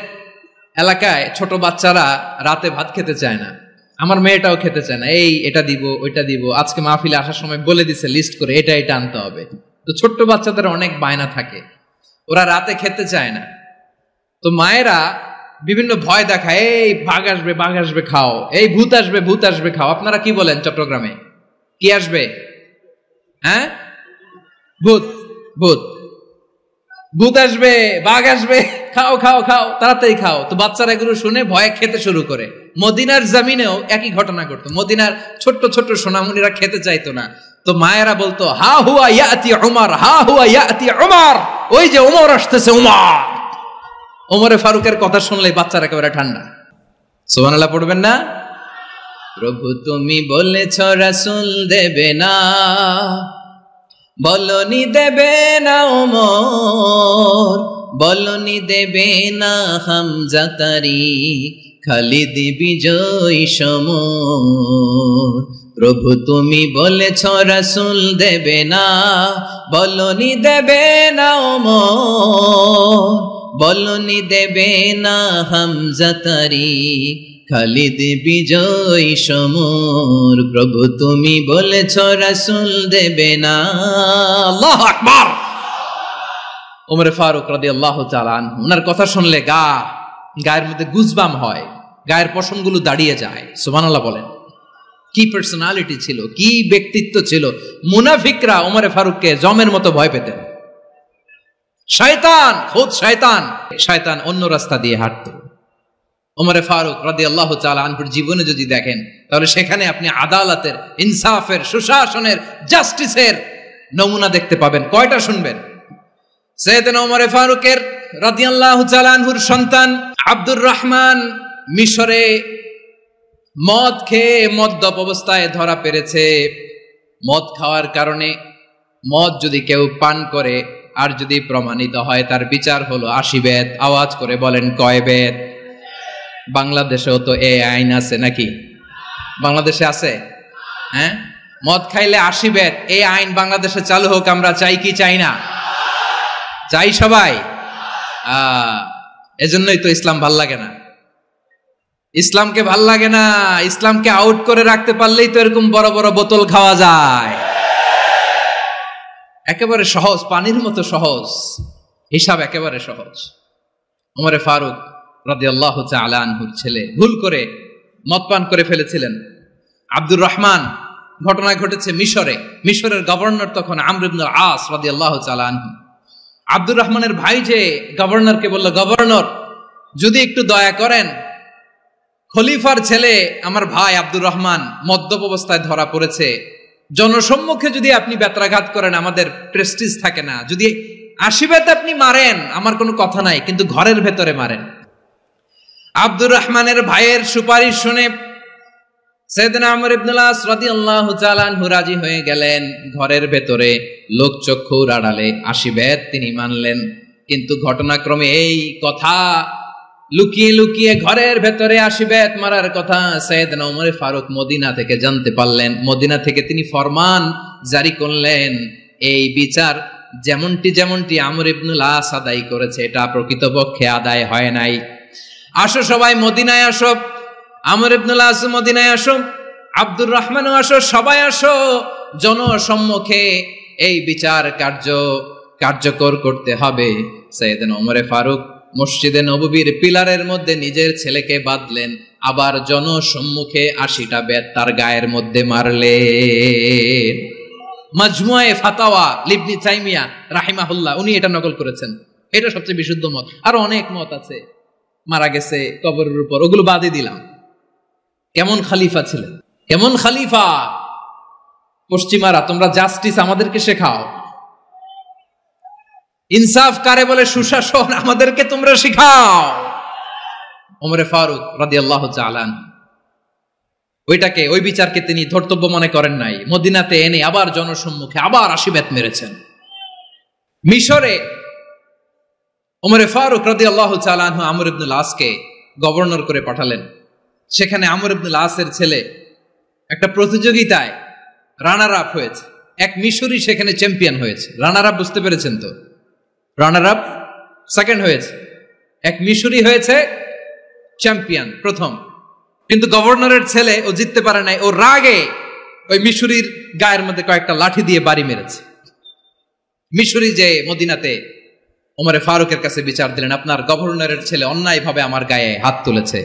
এলাকায় ছোট বাচ্চারা রাতে ভাত খেতে চায় না, আমার মেয়েটাও খেতে চায় না। এই এটা দিব, ওইটা দিব, আজকে মাহফিলে আসার সময় বলে দিছে লিস্ট করে এটা এটা আনতে হবে। তো ছোট্ট বাচ্চাদের অনেক বায়না থাকে, ওরা রাতে খেতে চায় না। তো মায়েরা বিভিন্ন ভয় দেখায়, এই বাঘ আসবে, বাঘ আসবে খাও, এই ভূত আসবে, ভূত আসবে খাও। আপনারা কি বলেন চট্টগ্রামে? কি আসবে? হ্যাঁ, ভূত। ভূত ভূত আসবে, বাঘ আসবে, খাও খাও খাও, তাড়াতাড়ি খাও। তো বাচ্চারা এগুলো শুনে ভয়ে খেতে শুরু করে। মদিনার জমিনেও একই ঘটনা ঘটতো। মদিনার ছোট্ট ছোট্ট সোনামণিরা খেতে চাইতো না, তো মায়েরা বলতো, হা হুয়া ইয়াতি উমর, হা হুয়া ইয়াতি উমর, ওই যে উমর আসতেছে, উমর। ওমরে ফারুকের কথা শুনলেই বাচ্চারা একেবারে ঠান্ডা। সুবহানাল্লাহ পড়বেন না? প্রভু তুমি বলেছ রাসূল দেবে না, বলনি দেবে না ওমর, বলনি দেবে না হামজা তারিক, খালিদ বিজয় সমর। প্রভু তুমি বলেছ রাসূল দেবে না, বলনি দেবে না ওমর, বলনি দেবে না হামজা তারিক, খালিদ বিজয় সমর। প্রভু তুমি বলেছ রাসূল দেবে না। আল্লাহু আকবার। ওমর ফারুক রাদিয়াল্লাহু তাআলা আনহু, ওনার কথা শুনলে গায়ের মধ্যে গুজবাম হয়, গায়ের পশমগুলো দাঁড়িয়ে যায়। সুবহানাল্লাহ বলেন। কি পার্সোনালিটি ছিল, কি ব্যক্তিত্ব ছিল। মুনাফিকরা ওমর ফারুককে জমের মতো ভয় পেতেন। শয়তান, খুদ শয়তান, শয়তান অন্য রাস্তা দিয়ে হাঁটতো। ওমর ফারুক রাদিয়াল্লাহু তাআলা আনহুর জীবনে যদি দেখেন, তাহলে সেখানে আপনি আদালতের, ইনসাফের, সুশাসনের, জাস্টিসের নমুনা দেখতে পাবেন। কয়টা শুনবেন? সাইয়েদনা ওমর ফারুকের রাদিয়াল্লাহু তাআলা আনহুর সন্তান আব্দুর রহমান মিশরে মদ খেয়ে মদ্যপ অবস্থায় ধরা পড়েছে। মদ খাওয়ার কারণে, মদ যদি কেউ পান করে আর যদি প্রমাণিত হয়, তার বিচার হলো 80 বেত। আওয়াজ করে বলেন কয় বেত? বাংলাদেশেও তো এই আইন আছে নাকি? বাংলাদেশে আছে? হ্যাঁ, মদ খাইলে 80 বেত, এই আইন বাংলাদেশে চালু হোক। আমরা চাই কি চাই না? চাই সবাই। এজন্যই তো ইসলাম ভাল লাগে না। ইসলামকে ভাল লাগে না। ইসলামকে আউট করে রাখতে পারলেই তো এরকম বড় বড় বোতল খাওয়া যায়। একেবারে সহজ, পানির মতো সহজ হিসাব, একেবারে সহজ। ওমর ফারুক রাদিয়াল্লাহু তাআলা আনহুর ছেলে ভুল করে মদ পান করে ফেলেছিলেন। আব্দুর রহমান, ঘটনা ঘটেছে মিশরে। মিশরের গভর্নর তখন আমর ইবনুল আস রাদিয়াল্লাহু তাআলা আনহু। আব্দুর রহমানের ভাই যে গভর্নরকে বলল, গভর্নর যদি একটু দয়া করেন, খলিফার ছেলে আমার ভাই আব্দুর রহমান মদ্যপ অবস্থায় ধরা পড়েছে, জনসম্মুখে যদি আপনি বেত্রাঘাত করেন আমাদের প্রেস্টিজ থাকে না, যদি 80 বেত আপনি মারেন আমার কোনো কথা নাই, কিন্তু ঘরের ভেতরে মারেন। আব্দুর রহমানের ভাইয়ের সুপারিশ শুনে সাইয়েদনা আমর ইবনুল আস রাদিয়াল্লাহু তাআলা আনহু রাজি হয়ে গেলেন। ঘরের ভেতরে লোকচক্ষুর আড়ালে 80 বেত তিনি মানলেন। কিন্তু ঘটনাক্রমে এই কথা লুকিয়ে লুকিয়ে ঘরের ভেতরে 80 বেত মারার কথা সাইয়েদনা ওমর ফারুক মদিনা থেকে জানতে পারলেন। মদিনা থেকে তিনি ফরমান জারি করলেন, এই বিচার যেমনটি আমর ইবনুল আস আদায় করেছে, এটা প্রকৃতপক্ষে আদায় হয় নাই। আসো সবাই মদিনায় আসো, আমর ইবনুল আস মদিনায় আসো, আব্দুর রহমানও আসো, সবাই আসো, জনসম্মুখে এই বিচার কার্যকর করতে হবে। সাইয়েদনা ওমর ফারুক মসজিদে নববীর পিলারের মধ্যে নিজের ছেলেকে বাঁধলেন, আবার জনসম্মুখে 80টা বেত তার গায়ের মধ্যে মারলেন। মাজমুয়ে ফাতাওয়া ইবনে তাইমিয়া রাহিমাহুল্লাহ উনি এটা নকল করেছেন। এটা সবচেয়ে বিশুদ্ধ মত। আরো অনেক মত আছে, মারা গেছে কবরের উপর, ওগুলো বাদই দিলাম। কেমন খলিফা ছিলেন, কেমন খলিফা! পশ্চিমারা তোমরা জাস্টিস আমাদেরকে শেখাও, ইনসাফ কারে বলে, সুশাসন আমাদেরকে তোমরা শিখাও। ওমর ফারুক রাদিয়াল্লাহু তাআলা ওই বিচারকে তিনি ধর্তব্য মনে করেন নাই। মদিনাতে এনে আবার জনসম্মুখে আবার 80 বেত মেরেছেন। মিশরে ওমর ফারুক রাদিয়াল্লাহু তাআলা আনহু আমর ইবনুল আসকে গভর্নর করে পাঠালেন। সেখানে আমর ইবনুল আসের ছেলে একটা প্রতিযোগিতায় রানার আপ হয়েছে। এক মিশরি সেখানে চ্যাম্পিয়ন হয়েছে। রানার আপ বুঝতে পেরেছেন তো? রানার আপ সেকেন্ড হয়েছে, এক মিশরি হয়েছে চ্যাম্পিয়ন প্রথম। কিন্তু গভর্নরের ছেলে ও জিততে পারে নাই। ও রাগে ওই মিশরির গায়ের মধ্যে কয়েকটা লাঠি দিয়ে বাড়ি মেরেছে। মিশরি যে মদিনাতে ওমর ফারুকের কাছে বিচার দিলেন, আপনার গভর্নরের ছেলে অন্যায়ভাবে আমার গায়ে হাত তুলেছে।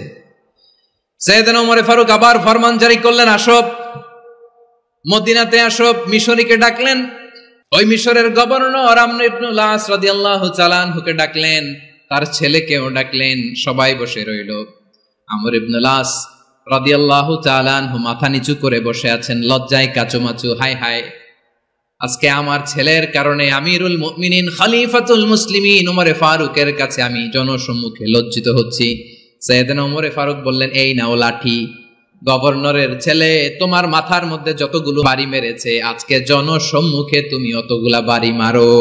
সাইয়েদনা ওমর ফারুক আবার ফরমান জারি করলেন, আসো মদিনাতে আসো, মিশরীকে ডাকলেন। ওই মিশরের গভর্নর আমর ইবনুল আস রাদিয়াল্লাহু তাআলা আনহুকে ডাকলেন, তার ছেলেকেও ডাকলেন। সবাই বসে রইল। আমর ইবনুল আস রাদিয়াল্লাহু তাআলা আনহু মাথা নিচু করে বসে আছেন, লজ্জায় কাচুমাচু। হায় হায়, আজকে আমার ছেলের কারণে আমিরুল মুমিনিন খলিফাতুল মুসলিমিন ওমরে ফারুকের কাছে আমি জনসম্মুখে লজ্জিত হচ্ছি। সাইয়েদনা ওমরে ফারুক বললেন, এই নাও লাঠি, গভর্নরের ছেলে তোমার মাথার মধ্যে যতগুলো বাড়ি মেরেছে, আজকে জনসম্মুখে তুমি অতগুলা বাড়ি মারো।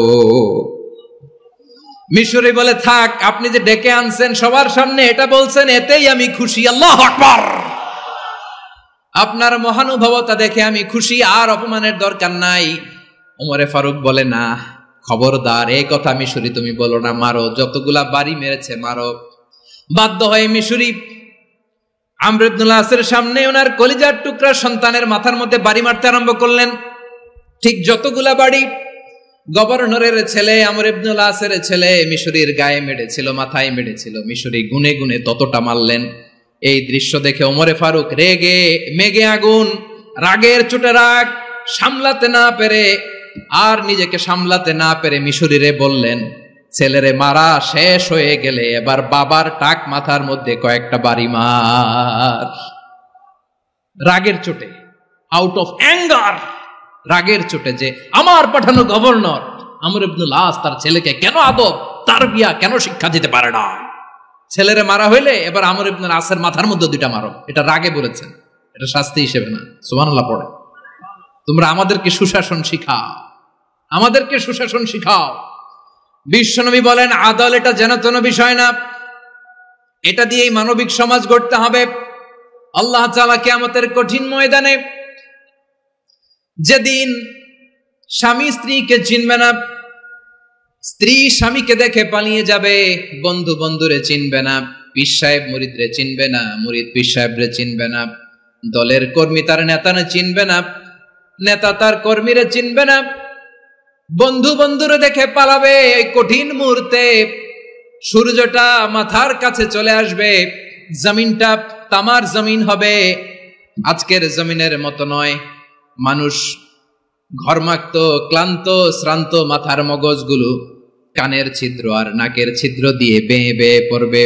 মিশরী বলে, থাক, আপনি যে ডেকে আনছেন সবার সামনে এটা বলছেন, এতেই আমি খুশি। আল্লাহু আকবার। আপনার মহানুভবতা দেখে আমি খুশি, আর অপমানের দরকার নাই। ওমরে ফারুক বলে, না, খবরদার, এই কথা মিশরী তুমি বলো না, মারো, যতগুলা বাড়ি মেরেছে মারো। বাধ্য হয়ে মিশরী আমর ইবনুল আসের সামনে ওনার কলিজার টুকরা সন্তানের মাথার মধ্যে বাড়ি মারতে আরম্ভ করলেন। ঠিক যতগুলা বাড়ি গভর্নরের ছেলে আমর ইবনুল আসের ছেলে মিশরীর গায়ে মেরেছিল, মাথায় মেরেছিল, মিশরী গুনে গুনে ততটা মারলেন। এই দৃশ্য দেখে ওমরে ফারুক রেগে মেগে আগুন, রাগের চোটে রাগ সামলাতে না পেরে, আর নিজেকে সামলাতে না পেরে মিশরীরে বললেন, ছেলেরে মারা শেষ হয়ে গেলে এবার বাবার টাক মাথার মধ্যে কয়েকটা বাড়ি মার। রাগের চোটে, আউট অফ অ্যাঙ্গার, রাগের চোটে, যে আমার পাঠানো গভর্নর আমর ইবনুল আস তার ছেলেকে কেন আদব তারবিয়া কেন শিক্ষা দিতে পারে না, ছেলেরে মারা হইলে এবার আমর ইবনুল আসের মাথার মধ্যে দুইটা মারো। এটা রাগে বলেছেন, এটা শাস্তি হিসেবে না। সুবহানাল্লাহ পড়ে। তোমরা আমাদেরকে সুশাসন শিখাও, আমাদেরকে সুশাসন শিখাও। বিশ্বনবী বলেন, আদল এটা যেন তেন বিষয় না, এটা দিয়েই মানবিক সমাজ গড়তে হবে। আল্লাহ তাআলা কিয়ামতের কঠিন ময়দানে, যেদিন স্বামী স্ত্রীকে চিনবে না, স্ত্রী স্বামীকে দেখে পালিয়ে যাবে, বন্ধু বন্ধুরে চিনবে না, পীর সাহেব মুরিদরে চিনবে না, মুরিদ পীর সাহেবরে চিনবে না, দলের কর্মী তার নেতারে চিনবে না, নেতা তার কর্মীরে চিনবে না, বন্ধু বন্ধুরে দেখে পালাবে। এই কঠিন মুহূর্তে সূর্যটা মাথার কাছে চলে আসবে, জমিনটা তামার জমিন হবে, আজকের জমিনের মতো নয়। মানুষ ঘর্মাক্ত, ক্লান্ত, শ্রান্ত মাথার মগজগুলো কানের ছিদ্র আর নাকের ছিদ্র দিয়ে বেয়ে বেয়ে পড়বে।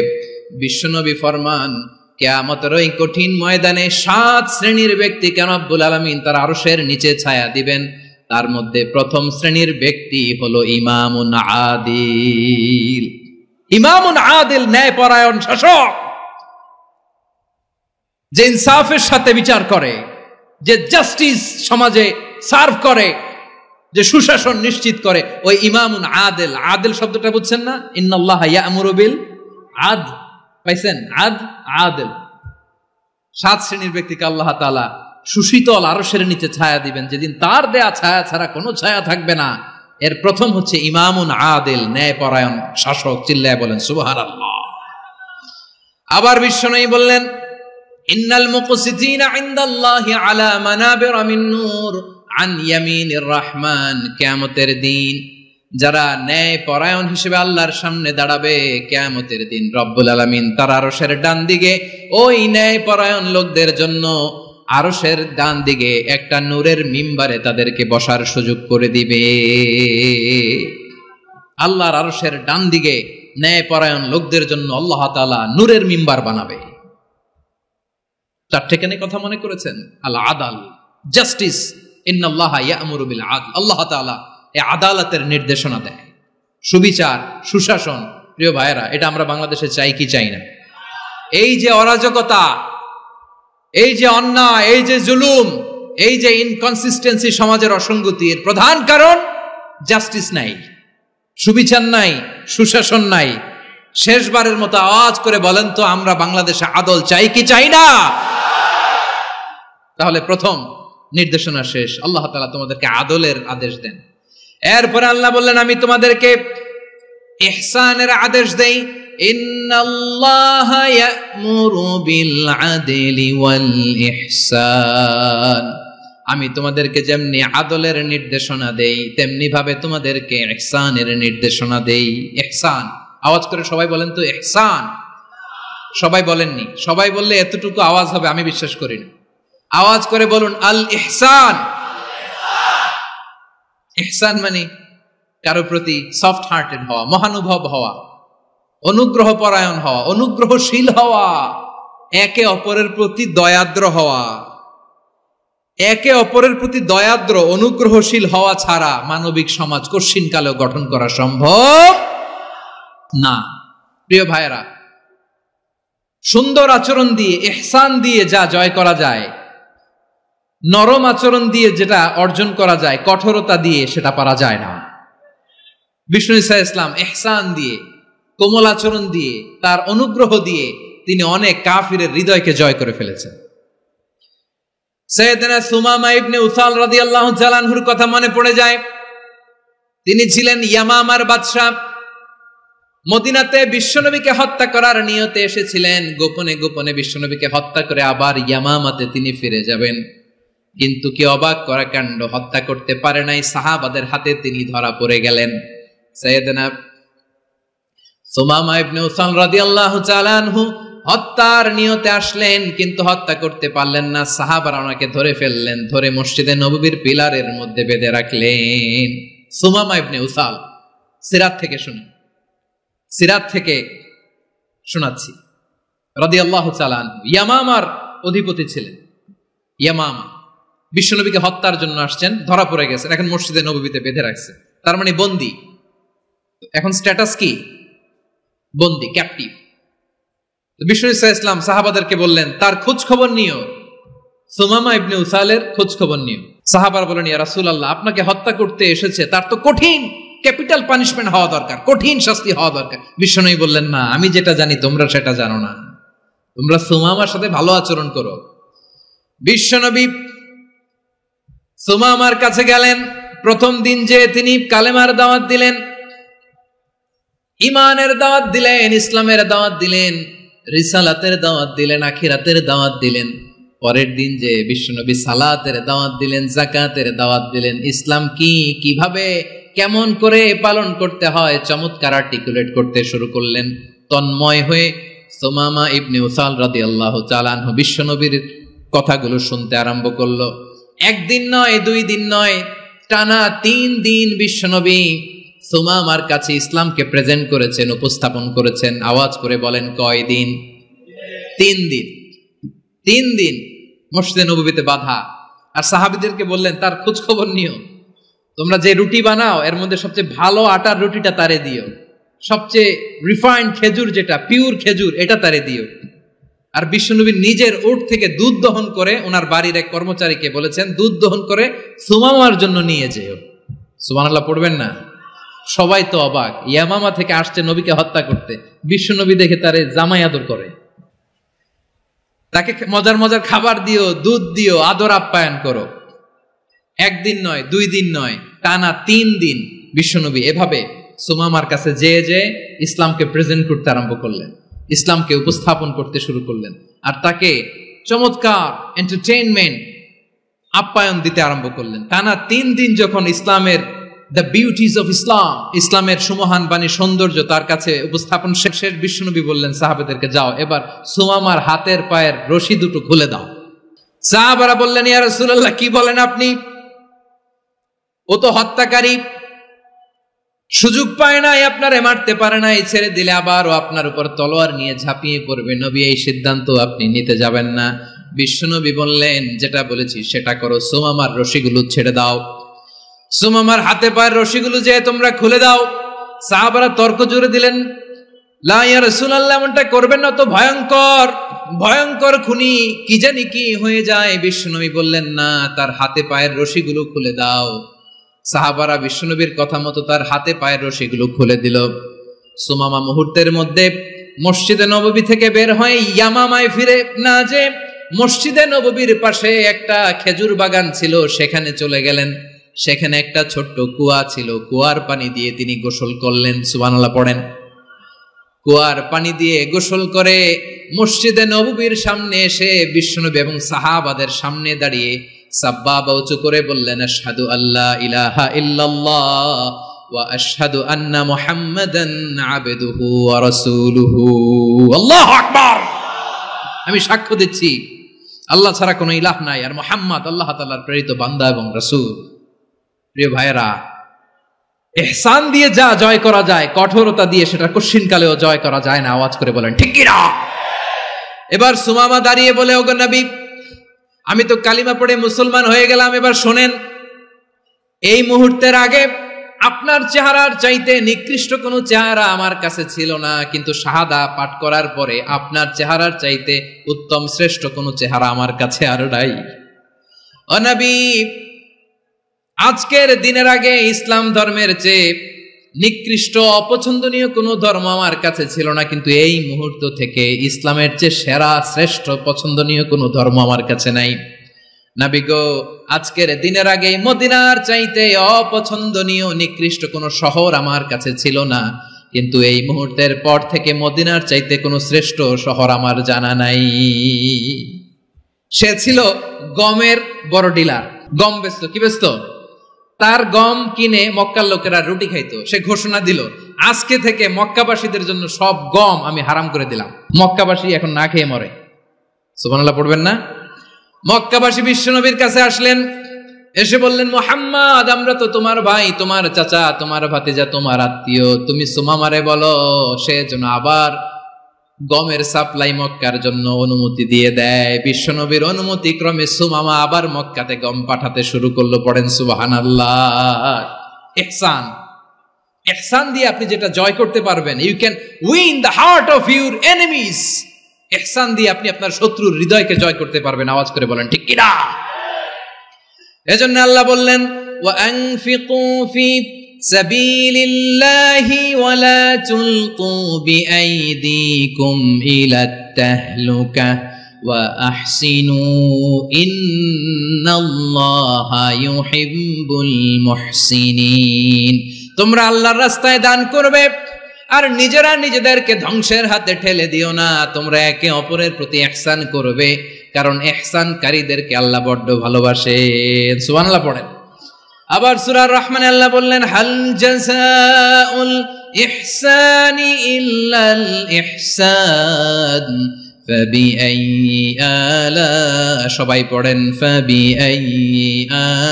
বিশ্বনবী ফরমান, কিয়ামতের ওই কঠিন ময়দানে 7 শ্রেণীর ব্যক্তিকে রব্বুল আলামিন তার আরশের নিচে ছায়া দিবেন। তার মধ্যে প্রথম শ্রেণীর ব্যক্তি হলো ইমামুন আদিল। ইমামুন আদিল, ন্যায়পরায়ণ শাসক, যে ইনসাফের সাথে বিচার করে, যে জাস্টিস সমাজে সার্ভ করে, যে সুশাসন নিশ্চিত করে, ওই ইমামুন আদিল। আদিল শব্দটা বুঝছেন না? ইন্নাল্লাহা ইয়া'মুরু বিল আদল, পাইছেন? আদিল। 7 শ্রেণীর ব্যক্তিকে আল্লাহ তাআলা সুশীতল আরশের নিচে ছায়া দিবেন, যেদিন তার দেয়া ছায়া ছাড়া কোনো ছায়া থাকবে না। এর প্রথম হচ্ছে ইমামুন আদিল, ন্যায়পরায়ণ শাসক। চিল্লায় বলেন সুবহানাল্লাহ। আবার বিশ্বনবী বললেন, ইন্নাল মুকসিতিনা ইনদাল্লাহি আলা মানাবিরা মিন নূর আন ইয়ামিনির রহমান। কিয়ামতের দিন যারা ন্যায়পরায়ণ হিসেবে আল্লাহর সামনে দাঁড়াবে, কিয়ামতের দিন রব্বুল আলামিন তার আরশের ডান দিকে ওই ন্যায়পরায়ণ লোকদের জন্য আরশের ডান দিকে একটা নূরের মিম্বারে তাদেরকে বসার সুযোগ করে দিবে। আল্লাহর আরশের ডান দিকে ন্যায়পরায়ণ লোকদের জন্য আল্লাহ তাআলা নূরের মিম্বার বানাবে। 4 কেন কথা মনে করেছেন? আল আদাল, জাস্টিস। ইন্নাল্লাহা ইয়া'মুরু বিল আদল। আল্লাহ তাআলা এই আদালতের নির্দেশনা দেয়, সুবিচার, সুশাসন। প্রিয় ভাইয়েরা, এটা আমরা বাংলাদেশে চাই কি চাই না? এই যে অরাজকতা, এই যে অন্যায়, এই যে জুলুম, এই যে ইনকনসিস্টেন্সি, সমাজের অসঙ্গতি, এর প্রধান কারণ জাস্টিস নাই, সুবিচার নাই, সুশাসন নাই। শেষবারের মতো আওয়াজ করে বলেন তো, আমরা বাংলাদেশে আদল চাই কি চাই না? তাহলে প্রথম নির্দেশনা শেষ। আল্লাহ তাআলা তোমাদেরকে আদলের আদেশ দেন। এরপরে আল্লাহ বললেন, আমি তোমাদেরকে ইহসানের আদেশ দেই। ইন্নাল্লাহা ইয়া'মুরু বিল আদলি ওয়াল ইহসান। আমি তোমাদেরকে যেমনি আদলের নির্দেশনা দেই, তেমনি ভাবে তোমাদেরকে ইহসানের নির্দেশনা দেই। ইহসান, আওয়াজ করে সবাই বলেন তো ইহসান। সবাই বলেননি, সবাই বললে এতটুকু আওয়াজ হবে আমি বিশ্বাস করি না। আওয়াজ করে বলুন আল ইহসান। ইহসান মানে কারো প্রতি সফট হার্টেড হওয়া, মহানুভব হওয়া, অনুগ্রহ পরায়ণ হওয়া, অনুগ্রহশীল হওয়া, একে অপরের প্রতি দয়াদ্র হওয়া। একে অপরের প্রতি দয়াদ্র অনুগ্রহশীল হওয়া ছাড়া মানবিক সমাজ কশিনকালেও গঠন করা সম্ভব না। প্রিয় ভাইয়েরা, সুন্দর আচরণ দিয়ে, ইহসান দিয়ে যা জয় করা যায়, নরম আচরণ দিয়ে যেটা অর্জন করা যায়, কঠোরতা দিয়ে সেটা পারা যায় না। বিষ্ণু ঈসা ইসলাম ইহসান দিয়ে, কোমল আচরণ দিয়ে, তার অনুগ্রহ দিয়ে তিনি অনেক কাফিরের হৃদয়কে জয় করে ফেলেছেন। সাইয়েদনা সুমামা ইবনে উসাল রাদিয়াল্লাহু তাআলা আনহুর কথা মনে পড়ে যায়। তিনি ছিলেন ইয়ামামার বাদশা। মদিনাতে বিশ্বনবীকে হত্যা করার নিয়তে এসেছিলেন। গোপনে গোপনে বিশ্বনবীকে হত্যা করে আবার ইয়ামামাতে তিনি ফিরে যাবেন। কিন্তু কি অবাক করা কাণ্ড, হত্যা করতে পারে নাই, সাহাবাদের হাতে তিনি ধরা পড়ে গেলেন। সাইয়েদনা সুমামা ইবনে উসাল রাদিয়াল্লাহু তাআলা আনহু হত্যার নিয়তে আসলেন, কিন্তু হত্যা করতে পারলেন না। সাহাবারা ওনাকে ধরে ফেললেন, ধরে মসজিদে নববীর পিলারের মধ্যে বেঁধে রাখলেন। সুমামা ইবনে উসাল, সিরাত থেকে শুনুন, সিরাত থেকে শোনাচ্ছি। রাদিয়াল্লাহু তাআলা আনহু ইয়ামামার অধিপতি ছিলেন। ইয়ামামা বিশ্বনবীকে হত্যার জন্য আসছেন, ধরা পড়ে গেছেন, এখন মসজিদে নববীতে বেঁধে রাখছে, তার মানে বন্দী। এখন স্ট্যাটাস কি? বন্দী, ক্যাপটিভ। বিষ্ণু ঈসা ইসলাম সাহাবাদেরকে বললেন তার খোঁজ খবর নিও, সুমামা ইবনে উসালের খোঁজ খবর নিও। সাহাবারা বলেন, ইয়া রাসূলুল্লাহ, আপনাকে হত্যা করতে এসেছে, তার তো কঠিন ক্যাপিটাল পানিশমেন্ট হওয়া দরকার, কঠিন শাস্তি হওয়া দরকার। বিশ্বনবী বললেন, না, আমি যেটা জানি তোমরা সেটা জানো না, তোমরা সুমামার সাথে ভালো আচরণ করো। বিশ্বনবী সুমামার কাছে গেলেন। প্রথম দিন যে তিনি কালেমার দাওয়াত দিলেন, ঈমানের দাওয়াত দিলেন, ইসলামের দাওয়াত দিলেন, রিসালাতের দাওয়াত দিলেন, আখিরাতের দাওয়াত দিলেন। পরের দিন যে বিশ্বনবী সালাতের দাওয়াত দিলেন, যাকাতের দাওয়াত দিলেন, ইসলাম কি, কিভাবে, কেমন করে পালন করতে হয় চমৎকার আর্টিকুলেট করতে শুরু করলেন। তন্ময় হয়ে সুমামা ইবনে উসাল রাদিয়াল্লাহু তাআলা আনহু বিশ্বনবীর কথাগুলো শুনতে আরম্ভ করলো। একদিন নয়, 2 দিন নয়, টানা 3 দিন বিশ্বনবী সুমামার কাছে ইসলামকে প্রেজেন্ট করেছেন, উপস্থাপন করেছেন। আওয়াজ করে বলেন, কয় দিন? 3 দিন। 3 দিন মসজিদে নববীতে বাঁধা। আর সাহাবীদেরকে বললেন তার খোঁজ খবর নিও, তোমরা যে রুটি বানাও এর মধ্যে সবচেয়ে ভালো আটার রুটিটা তারে দিও, সবচেয়ে রিফাইন্ড খেজুর, যেটা পিওর খেজুর, এটা তারে দিও। আর বিশ্বনবী নিজের উট থেকে দুধ দহন করে ওনার বাড়ির এক কর্মচারীকে বলেছেন, দুধ দহন করে সুমামার জন্য নিয়ে যেও। সুবহানাল্লাহ পড়বেন না? সবাই তো অবাক, ইয়ামামা থেকে আসছে নবীকে হত্যা করতে, বিশ্বনবী দেখে তারে জামাই আদর করে, তাকে মজার মজার খাবার দিও, দুধ দিও, আদর আপ্যায়ন করো। 1 দিন নয়, 2 দিন নয়, টানা 3 দিন বিশ্বনবী এভাবে সুমামার কাছে যে ইসলামকে প্রেজেন্ট করতে আরম্ভ করলেন, ইসলামকে উপস্থাপন করতে শুরু করলেন। আর তাকে চমৎকার এন্টারটেইনমেন্ট, আপ্যায়ন দিতে আরম্ভ করলেন। টানা 3 দিন যখন ইসলামের দ্য বিউটিজ অফ ইসলাম, ইসলামের সুমহান বাণী, সৌন্দর্য তার কাছে উপস্থাপন শেষ, বিশ্বনবী বললেন সাহাবাদেরকে, যাও এবার সুমামার হাতের পায়ের রশি দুটো খুলে দাও। সাহাবারা বললেন, ইয়া রাসূলুল্লাহ, কি বলেন আপনি? ও তো হত্যাকারী, সুযোগ পায় নাই, আপনারে মারতে পারে নাই, ছেড়ে দিলে আবার ও আপনার উপর তলোয়ার নিয়ে ঝাঁপিয়ে পড়বে। নবী, এই সিদ্ধান্ত আপনি নিতে যাবেন না। বিশ্বনবী বললেন, যেটা বলেছি সেটা করো, সুমামার রশিগুলো ছেড়ে দাও, সুমামার হাতে পায়ের রশিগুলো যে তোমরা খুলে দাও। সাহাবারা তর্ক জুড়ে দিলেন, লা ইয়া রাসূলুল্লাহ, এমনটা করবেন না, তো ভয়ঙ্কর ভয়ঙ্কর খুনি, কি জানি কি হয়ে যায়। বিশ্বনবী বললেন, না, তার হাতে পায়ের রশিগুলো খুলে দাও। সাহাবারা বিশ্বনবীর কথা মতো তার হাতে পায়ের রশিগুলো খুলে দিল। সুমামা মুহূর্তের মধ্যে মসজিদে নববী থেকে বের হয়ে ইয়ামামায় ফিরে না যে মসজিদে নববীর পাশে একটা খেজুর বাগান ছিল, সেখানে চলে গেলেন। সেখানে একটা ছোট্ট কুয়া ছিল, কুয়ার পানি দিয়ে তিনি গোসল করলেন। সুবহানাল্লাহ পড়েন। কুয়ার পানি দিয়ে গোসল করে মসজিদে নববীর সামনে এসে বিশ্বনবী এবং সাহাবাদের সামনে দাঁড়িয়ে সাব্বাবা উঁচু করে বললেন, আশহাদু আল্লা ইলাহা ইল্লাল্লাহ ওয়া আশহাদু আন্না মুহাম্মাদান আবদুহু ওয়া রাসূলুহু। আল্লাহু আকবার। আমি সাক্ষ্য দিচ্ছি আল্লাহ ছাড়া কোনো ইলাহ নাই, আর মুহাম্মদ আল্লাহ তাআলার প্রেরিত বান্দা এবং রাসূল। প্রিয় ভাইয়েরা, ইহসান দিয়ে যা জয় করা যায়, কঠোরতা দিয়ে সেটা কঠিনকালেও জয় করা যায় না। আওয়াজ করে বলেন ঠিক কি না? এবার সুমামা দাঁড়িয়ে বলে, ওগো নবী, আমি তো কালিমা পড়ে মুসলমান হয়ে গেলাম, এবার শোনেন, এই মুহূর্তের আগে আপনার চেহারার চাইতে নিকৃষ্ট কোনো চেহারা আমার কাছে ছিল না, কিন্তু শাহাদা পাঠ করার পরে আপনার চেহারার চাইতে উত্তম শ্রেষ্ঠ কোনো চেহারা আমার কাছে আর নাই। ও নবী, আজকের দিনের আগে ইসলাম ধর্মের চেয়ে নিকৃষ্ট অপছন্দনীয় কোনো ধর্ম আমার কাছে ছিল না, কিন্তু এই মুহূর্ত থেকে ইসলামের চেয়ে সেরা শ্রেষ্ঠ পছন্দনীয় কোনো ধর্ম আমার কাছে নাই। নবী গো, আজকের দিনের আগে মদিনার চাইতে অপছন্দনীয় নিকৃষ্ট কোনো শহর আমার কাছে ছিল না, কিন্তু এই মুহূর্তের পর থেকে মদিনার চাইতে কোনো শ্রেষ্ঠ শহর আমার জানা নাই। সে ছিল গমের বড় ডিলার, গম বেচত। কি বেচত? তার গম কিনে মক্কার লোকেরা রুটি খাইতো। সে ঘোষণা দিল, আজকে থেকে মক্কাবাসীদের জন্য সব গম আমি হারাম করে দিলাম, মক্কাবাসী এখন না খেয়ে মরে। সুবহানাল্লাহ পড়বেন না? মক্কাবাসী বিশ্বনবীর কাছে আসলেন, এসে বললেন, মুহাম্মদ, আমরা তো তোমার ভাই, তোমার চাচা, তোমার ভাতিজা, তোমার আত্মীয়, তুমি সুমামারে বলো সে যেন আবার গমের সাপ্লাই মক্কার জন্য অনুমতি দিয়ে দেয়। বিশ্বনবীর অনুমতি ক্রমে সুমামা আবার মক্কাতে গম পাঠাতে শুরু করলো। পড়েন সুবহানাল্লাহ। ইহসান, ইহসান দিয়ে আপনি যেটা জয় করতে পারবেন, you can win the heart of your enemies. ইহসান দিয়ে আপনি আপনার শত্রুর হৃদয়কে জয় করতে পারবেন। আওয়াজ করে বলেন ঠিক কি না? এজন্য আল্লাহ বললেন, ওয়া আনফিকু ফি সাবিলিল্লাহি ওয়া লা তুলকু বিআইদিকুম ইলাত তাহলুকা ওয়া আহসিনু ইন্নাল্লাহা ইউহিব্বুল মুহসিনিন। তোমরা আল্লাহর রাস্তায় দান করবে আর নিজেরা নিজেদেরকে ধ্বংসের হাতে ঠেলে দিও না। তোমরা একে অপরের প্রতি ইহসান করবে, কারণ ইহসানকারীদেরকে আল্লাহ বড্ড ভালোবাসেন। সুবহানাল্লাহ পড়েন। আবার সূরা রহমানে আল্লাহ বললেন, হাল জাযাউল ইহসানি ইল্লাল ইহসান ফাবিআইয়ি আলা, সবাই পড়েন, ফাবিআইয়ি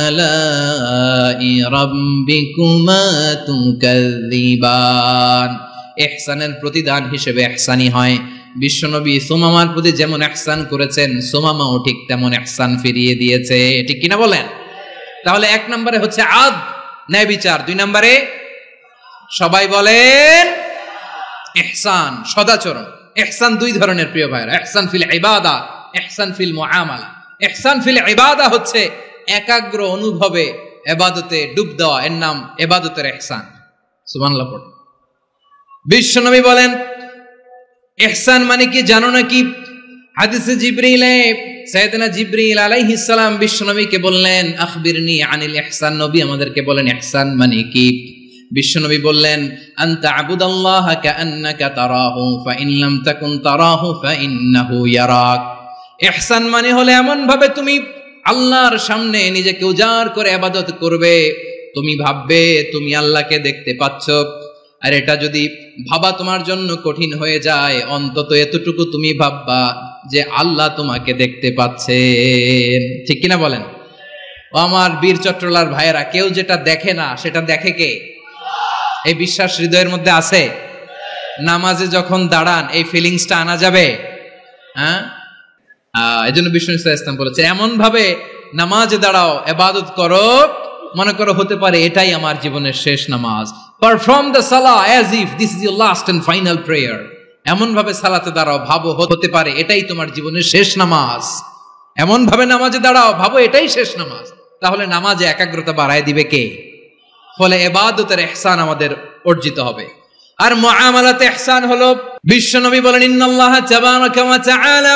আলাই রাব্বিকুমা তুকাযযিবান। ইহসানের প্রতিদান হিসেবে ইহসানি হয়। বিশ্বনবী সুমামার প্রতি যেমন ইহসান করেছেন, সুমামাও ঠিক তেমন ইহসান ফিরিয়ে দিয়েছে। ঠিক কিনা বলেন? তাহলে এক নম্বরে হচ্ছে আদ, ন্যায় বিচার। দুই নম্বরে সবাই বলেন ইহসান, সদাচরণ। ইহসান দুই ধরনের প্রিয় ভাইরা, ইহসান ফিল ইবাদা, ইহসান ফিল মুআমালা। ইহসান ফিল ইবাদা হচ্ছে একাগ্র অনুভবে ইবাদতে ডুব দেওয়া, এর নাম ইবাদতের ইহসান। সুবহানাল্লাহ পড়ে। বিশ্বনবী বলেন ইহসান মানে কি জানো নাকি? হাদিসে জিবরিলে সাইয়েদনা জিবরিল আলাইহিস সালাম বিশ্বনবীকে বললেন, আখবিরনি আনিল ইহসান। নবী আমাদেরকে বলেন ইহসান মানে কি? বিশ্বনবী বললেন, আনতা আবুদাল্লাহা কাআন্নাকা তারাহু ফাইন লাম তাকুন তারাহু ফাইন্নাহু ইয়ারাক। ইহসান মানে হলো এমন ভাবে তুমি আল্লাহর সামনে নিজেকে উজাড় করে ইবাদত করবে, তুমি ভাববে তুমি আল্লাহকে দেখতে পাচ্ছ। আর এটা যদি ভাবা তোমার জন্য কঠিন হয়ে যায়, অন্তত এতটুকু তুমি ভাববা যে আল্লাহ তোমাকে দেখতে পাচ্ছেন। ঠিক কিনা বলেন? ও আমার বীর চট্টলার ভাইয়েরা, কেউ যেটা দেখে না সেটা দেখে কে? এই বিশ্বাস হৃদয়ের মধ্যে আছে? নামাজে যখন দাঁড়ান এই ফিলিংসটা আনা যাবে? হ্যাঁ, এই জন্য বিষ্ণু ইসলাম বলেছে এমন ভাবে নামাজে দাঁড়াও, ইবাদত করো, মনে করো হতে পারে এটাই আমার জীবনের শেষ নামাজ। পারফর্ম দ্য সালাহ as if this is your last and final prayer. এমন ভাবে সালাতে দাঁড়াও, ভাবো হতে পারে এটাই তোমার জীবনের শেষ নামাজ। এমন ভাবে নামাজে দাঁড়াও, ভাবো এটাই শেষ নামাজ। তাহলে নামাজে একাগ্রতা বাড়ায় দিবে কে? ফলে ইবাদতের ইহসান আমাদের অর্জিত হবে। আর মুআমালাতে ইহসান হলো, বিশ্বনবী বলেন, ইন্নাল্লাহা তাবারাকা ওয়া তাআলা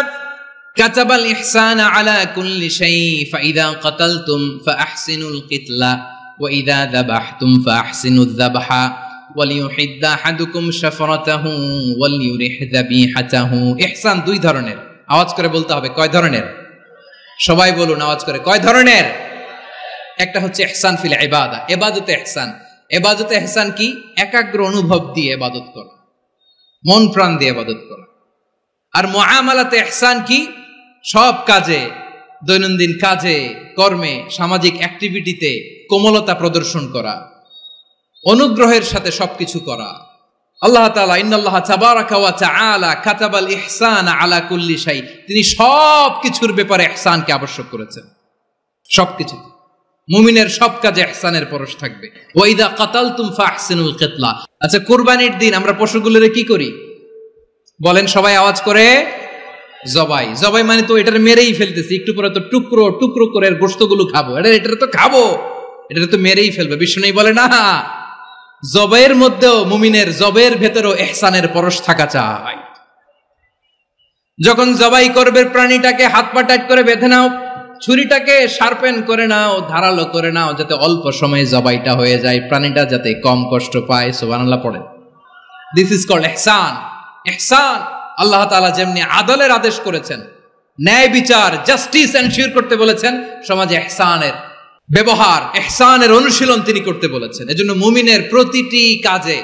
কাতাবাল ইহসানা আলা কুল্লি শাই ফাইদা কাতালতুম ফাআহসিনুল কিতলা ওয়া ইযা যাবাহতুম ফাআহসিনুয যাবহা ওয়ালিউহিদ্দা আহাদুকুম শাফরাতাহু ওয়ালিউরিহ যাবিহাতাহু। ইহসান দুই ধরনের। আওয়াজ করে বলতে হবে কয় ধরনের? সবাই বলুন আওয়াজ করে, কয় ধরনের? একটা হচ্ছে ইহসান ফিল ইবাদা, ইবাদতে ইহসান। ইবাদতে ইহসান কি? একাগ্র অনুভব দিয়ে ইবাদত করা, মন প্রাণ দিয়ে ইবাদত করা। আর মুআমালাতে ইহসান কি? সব কাজে দৈনন্দিন কাজে কর্মে সামাজিক অ্যাক্টিভিটিতে কোমলতা প্রদর্শন করা, অনুগ্রহের সাথে সবকিছু করা। আল্লাহ তাআলা ইন্নাল্লাহ তাবারাকা ওয়া তাআলা কাতাবাল ইহসান আলা কুল্লি শাই, তিনি সবকিছুর ব্যাপারে ইহসানকে আবশ্যক করেছেন। সবকিছু মুমিনের সব কাজে ইহসানের পরশ থাকবে। ওয়া ইযা কাতালতুম ফাহসিনুল কিতলা। আচ্ছা, কুরবানির দিন আমরা পশুগুলোরে কি করি বলেন সবাই আওয়াজ করে? জবাই। জবাই মানে তো এটার মেরেই ফেলতেছি, একটু পরে তো টুকরো টুকরো করে গোশতগুলো খাবো, এটা তো খাবো, এটা তো মেরেই ফেলবে। বিষ্ণু বলে না, জবাইয়ের মধ্যেও মুমিনের জবের ভেতরেও ইহসানের পরশ থাকা চাই। যখন জবাই করবে প্রাণীটাকে হাত পা টাইট করে বেঁধে নাও, ছুরিটাকে শার্পেন করে নাও, ধারালো করে নাও, যাতে অল্প সময়ে জবাইটা হয়ে যায়, প্রাণীটা যাতে কম কষ্ট পায়। সুবহানাল্লাহ পড়ে। দিস ইজ কল্ড ইহসান। ইহসান আল্লাহ তাআলা যেমনি আদলের আদেশ করেছেন, ন্যায় বিচার জাস্টিস এনশিওর করতে বলেছেন, সমাজে ইহসানের ব্যবহার, ইহসানের অনুশীলন তিনি করতে বলেছেন। এজন্য মুমিনের প্রতিটি কাজে,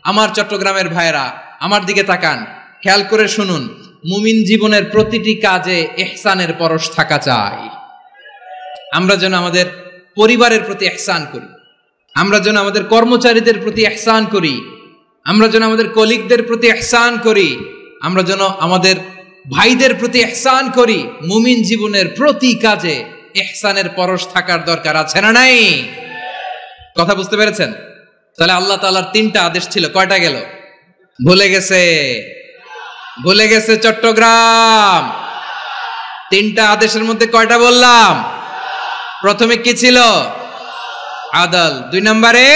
আমার চট্টগ্রামের ভাইয়েরা আমার দিকে তাকান, খেয়াল করে শুনুন, মুমিন জীবনের প্রতিটি কাজে ইহসানের পরশ থাকা চাই। আমরা যেন আমাদের পরিবারের প্রতি ইহসান করি, আমরা যেন আমাদের কর্মচারীদের প্রতি ইহসান করি, আমরা যেন আমাদের কলিগদের প্রতি ইহসান করি, আমরা যেন আমাদের ভাইদের প্রতি ইহসান করি। মুমিন জীবনের প্রতি কাজে ইহসানের পরশ থাকার দরকার আছে না নাই? কথা বুঝতে পেরেছেন? তাহলে আল্লাহ তাআলার তিনটা আদেশ ছিল, কয়টা গেল? ভুলে গেছে, ভুলে গেছে চট্টগ্রাম। তিনটা আদেশের মধ্যে কয়টা বললাম? প্রথমে কি ছিল? আদল। 2 নম্বরে,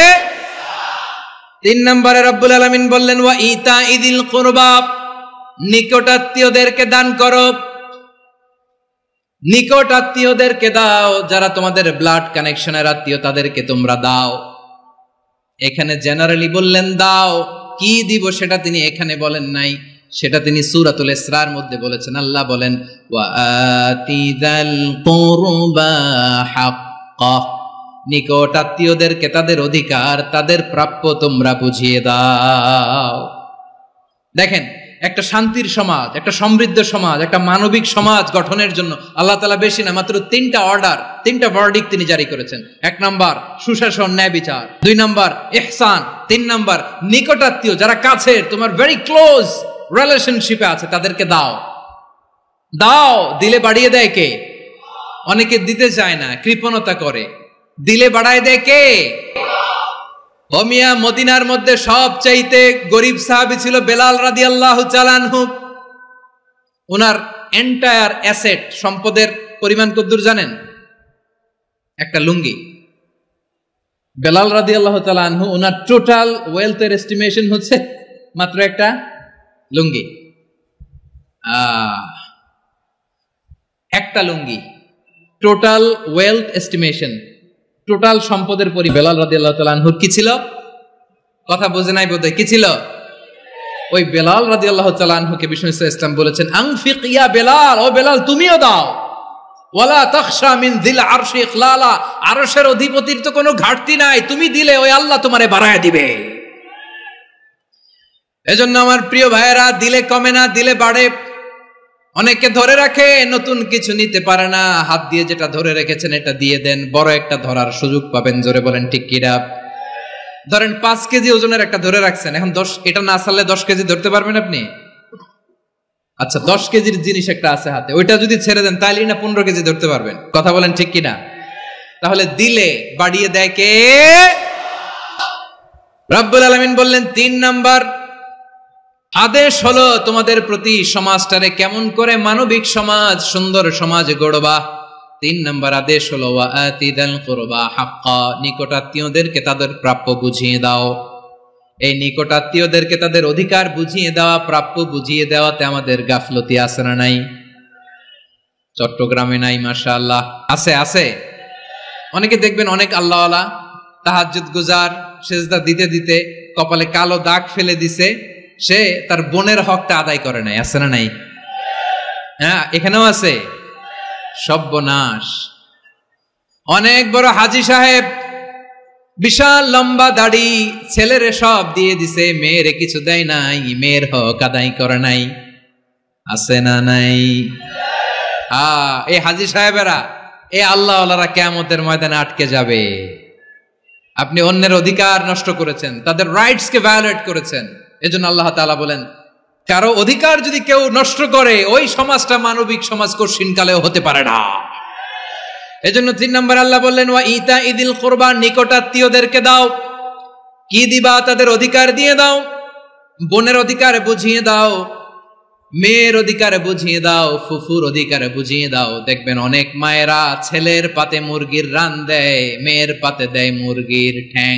3 নম্বরে রব্বুল আলামিন বললেন ওয়া ইতাইদিল কুরবা, নিকটাত্মীয়দেরকে দান করো, নিকট আত্মীয়দেরকে দাও, যারা তোমাদের ব্লাড কানেকশনের আত্মীয় তাদেরকে তোমরা দাও। এখানে জেনারেলি বললেন দাও, কি দিব সেটা তিনি এখানে বলেন নাই, সেটা তিনি সূরাতুল ইসরার মধ্যে বলেছেন। আল্লাহ বলেন ওয়া আতিযাল কুরবা হাক্কা, নিকট আত্মীয়দেরকে তাদের অধিকার, তাদের প্রাপ্য তোমরা বুঝিয়ে দাও। দেখেন, একটা শান্তির সমাজ, একটা সমৃদ্ধ সমাজ, একটা মানবিক সমাজ গঠনের জন্য আল্লাহ তাআলা বেশি না, মাত্র 3টা অর্ডার, 3টা ভার্ডিক্ট তিনি জারি করেছেন। 1 নাম্বার সুশাসন, ন্যায় বিচার। 2 নাম্বার ইহসান। 3 নাম্বার নিকটাত্মীয়, যারা কাছের, তোমার ভেরি ক্লোজ রিলেশনশিপে আছে, তাদেরকে দাও। দাও, দিলে বাড়িয়ে দেয় কে? অনেকে দিতে চায় না, কৃপণতা করে। দিলে বাড়ায় দেয় কে? ও মিয়া, মদিনার মধ্যে সবচাইতে গরিব সাহাবী ছিল বেলাল রাদিয়াল্লাহু তাআলা আনহু। ওনার এন্টায়ার অ্যাসেট, সম্পদের পরিমাণ কতদূর জানেন? একটা লুঙ্গি। বেলাল রাদিয়াল্লাহু তাআলা আনহু, ওনার টোটাল ওয়েলথের এস্টিমেশন হচ্ছে মাত্র একটা লুঙ্গি। একটা লুঙ্গি, টোটাল ওয়েলথ এস্টিমেশন, টোটাল সম্পদের পরি বেলাল রাদিয়াল্লাহু তাআলা আনহুর কি ছিল? কথা বোঝে নাই বোধহয়, কি ছিল? ওই বেলাল রাদিয়াল্লাহু তাআলা আনহুকে বিষ্ণু ইসলাম বলেছেন আনফিক ইয়া বেলাল, ও বেলাল তুমিও দাও। ওয়ালা তাখশা মিন যিল আরশি ইখলালা, আরশের অধিপতির তো কোনো ঘাটতি নাই, তুমি দিলে ওই আল্লাহ তোমারে বাড়ায় দিবে। এজন্য আমার প্রিয় ভাইয়েরা, দিলে কমে না, দিলে বাড়ে। অনেকে ধরে রাখে, নতুন কিছু নিতে পারে না, হাত দিয়ে যেটা ধরে রেখেছেন এটা দিয়ে দেন, বড় একটা ধরার সুযোগ পাবেন। জোরে বলেন ঠিক কিনা? ধরেন 5 কেজি ওজনের একটা ধরে রাখছেন, এখন 10, এটা না ছাড়লে 10 কেজি ধরতে পারবেন আপনি? আচ্ছা, 10 কেজির জিনিস একটা আছে হাতে, ওইটা যদি ছেড়ে দেন তাহলে না 15 কেজি ধরতে পারবেন। কথা বলেন ঠিক কিনা? তাহলে দিলে বাড়িয়ে দেয় কে? রব্বুল আলামিন বললেন 3 নাম্বার আদেশ হলো তোমাদের প্রতি সমাজটারে কেমন করে মানবিক সমাজ, সুন্দর সমাজ গড়বা। 3 নাম্বার আদেশ হলো ওয়া আতিদাল কুরবা হাক্কা, নিকটাত্মীয়দেরকে তাদের প্রাপ্য বুঝিয়ে দাও। এই নিকটাত্মীয়দেরকে তাদের অধিকার বুঝিয়ে দেওয়া, প্রাপ্য বুঝিয়ে দেওয়াতে আমাদের গাফলতি আছে না নাই? চট্টগ্রামে নাই? মাশাআল্লাহ আছে, আছে। অনেকে দেখবেন অনেক আল্লাহওয়ালা, তাহাজ্জুদ গুজার, সেজদা দিতে দিতে কপালে কালো দাগ ফেলে দিছে, সে তার বোনের হকটা আদায় করে নাই। আছে না নাই? হ্যাঁ, এখানেও আছে। সর্বনাশ। অনেক বড় হাজী সাহেব, বিশাল লম্বা দাড়ি, ছেলেরে সব দিয়ে দিছে, মেয়েরে কিছু দেয় নাই, মেয়ের হক আদায় করে নাই। আছে না নাই? এই হাজী সাহেবেরা, এই আল্লাহওয়ালারা কিয়ামতের ময়দানে আটকে যাবে। আপনি অন্যের অধিকার নষ্ট করেছেন, তাদের রাইটস কে ভায়োলেট করেছেন। এজন্য আল্লাহ তাআলা বলেন, কারো অধিকার যদি কেউ নষ্ট করে, ওই সমাজটা মানবিক সমাজ কঠিনকালেও হতে পারে না। এজন্য 3 নম্বর আল্লাহ বললেন, ওয়া ইতা ইদিল কুরবা, নিকটাত্মীয়দেরকে দাও। কি দিবা? তাদের অধিকার দিয়ে দাও। বোনের অধিকার বুঝিয়ে দাও, মেয়ের অধিকার বুঝিয়ে দাও, ফুফুর অধিকার বুঝিয়ে দাও। দেখবেন অনেক মায়েরা ছেলের পাতে মুরগির রান দেয়, মেয়ের পাতে দেয় মুরগির ঠ্যাং।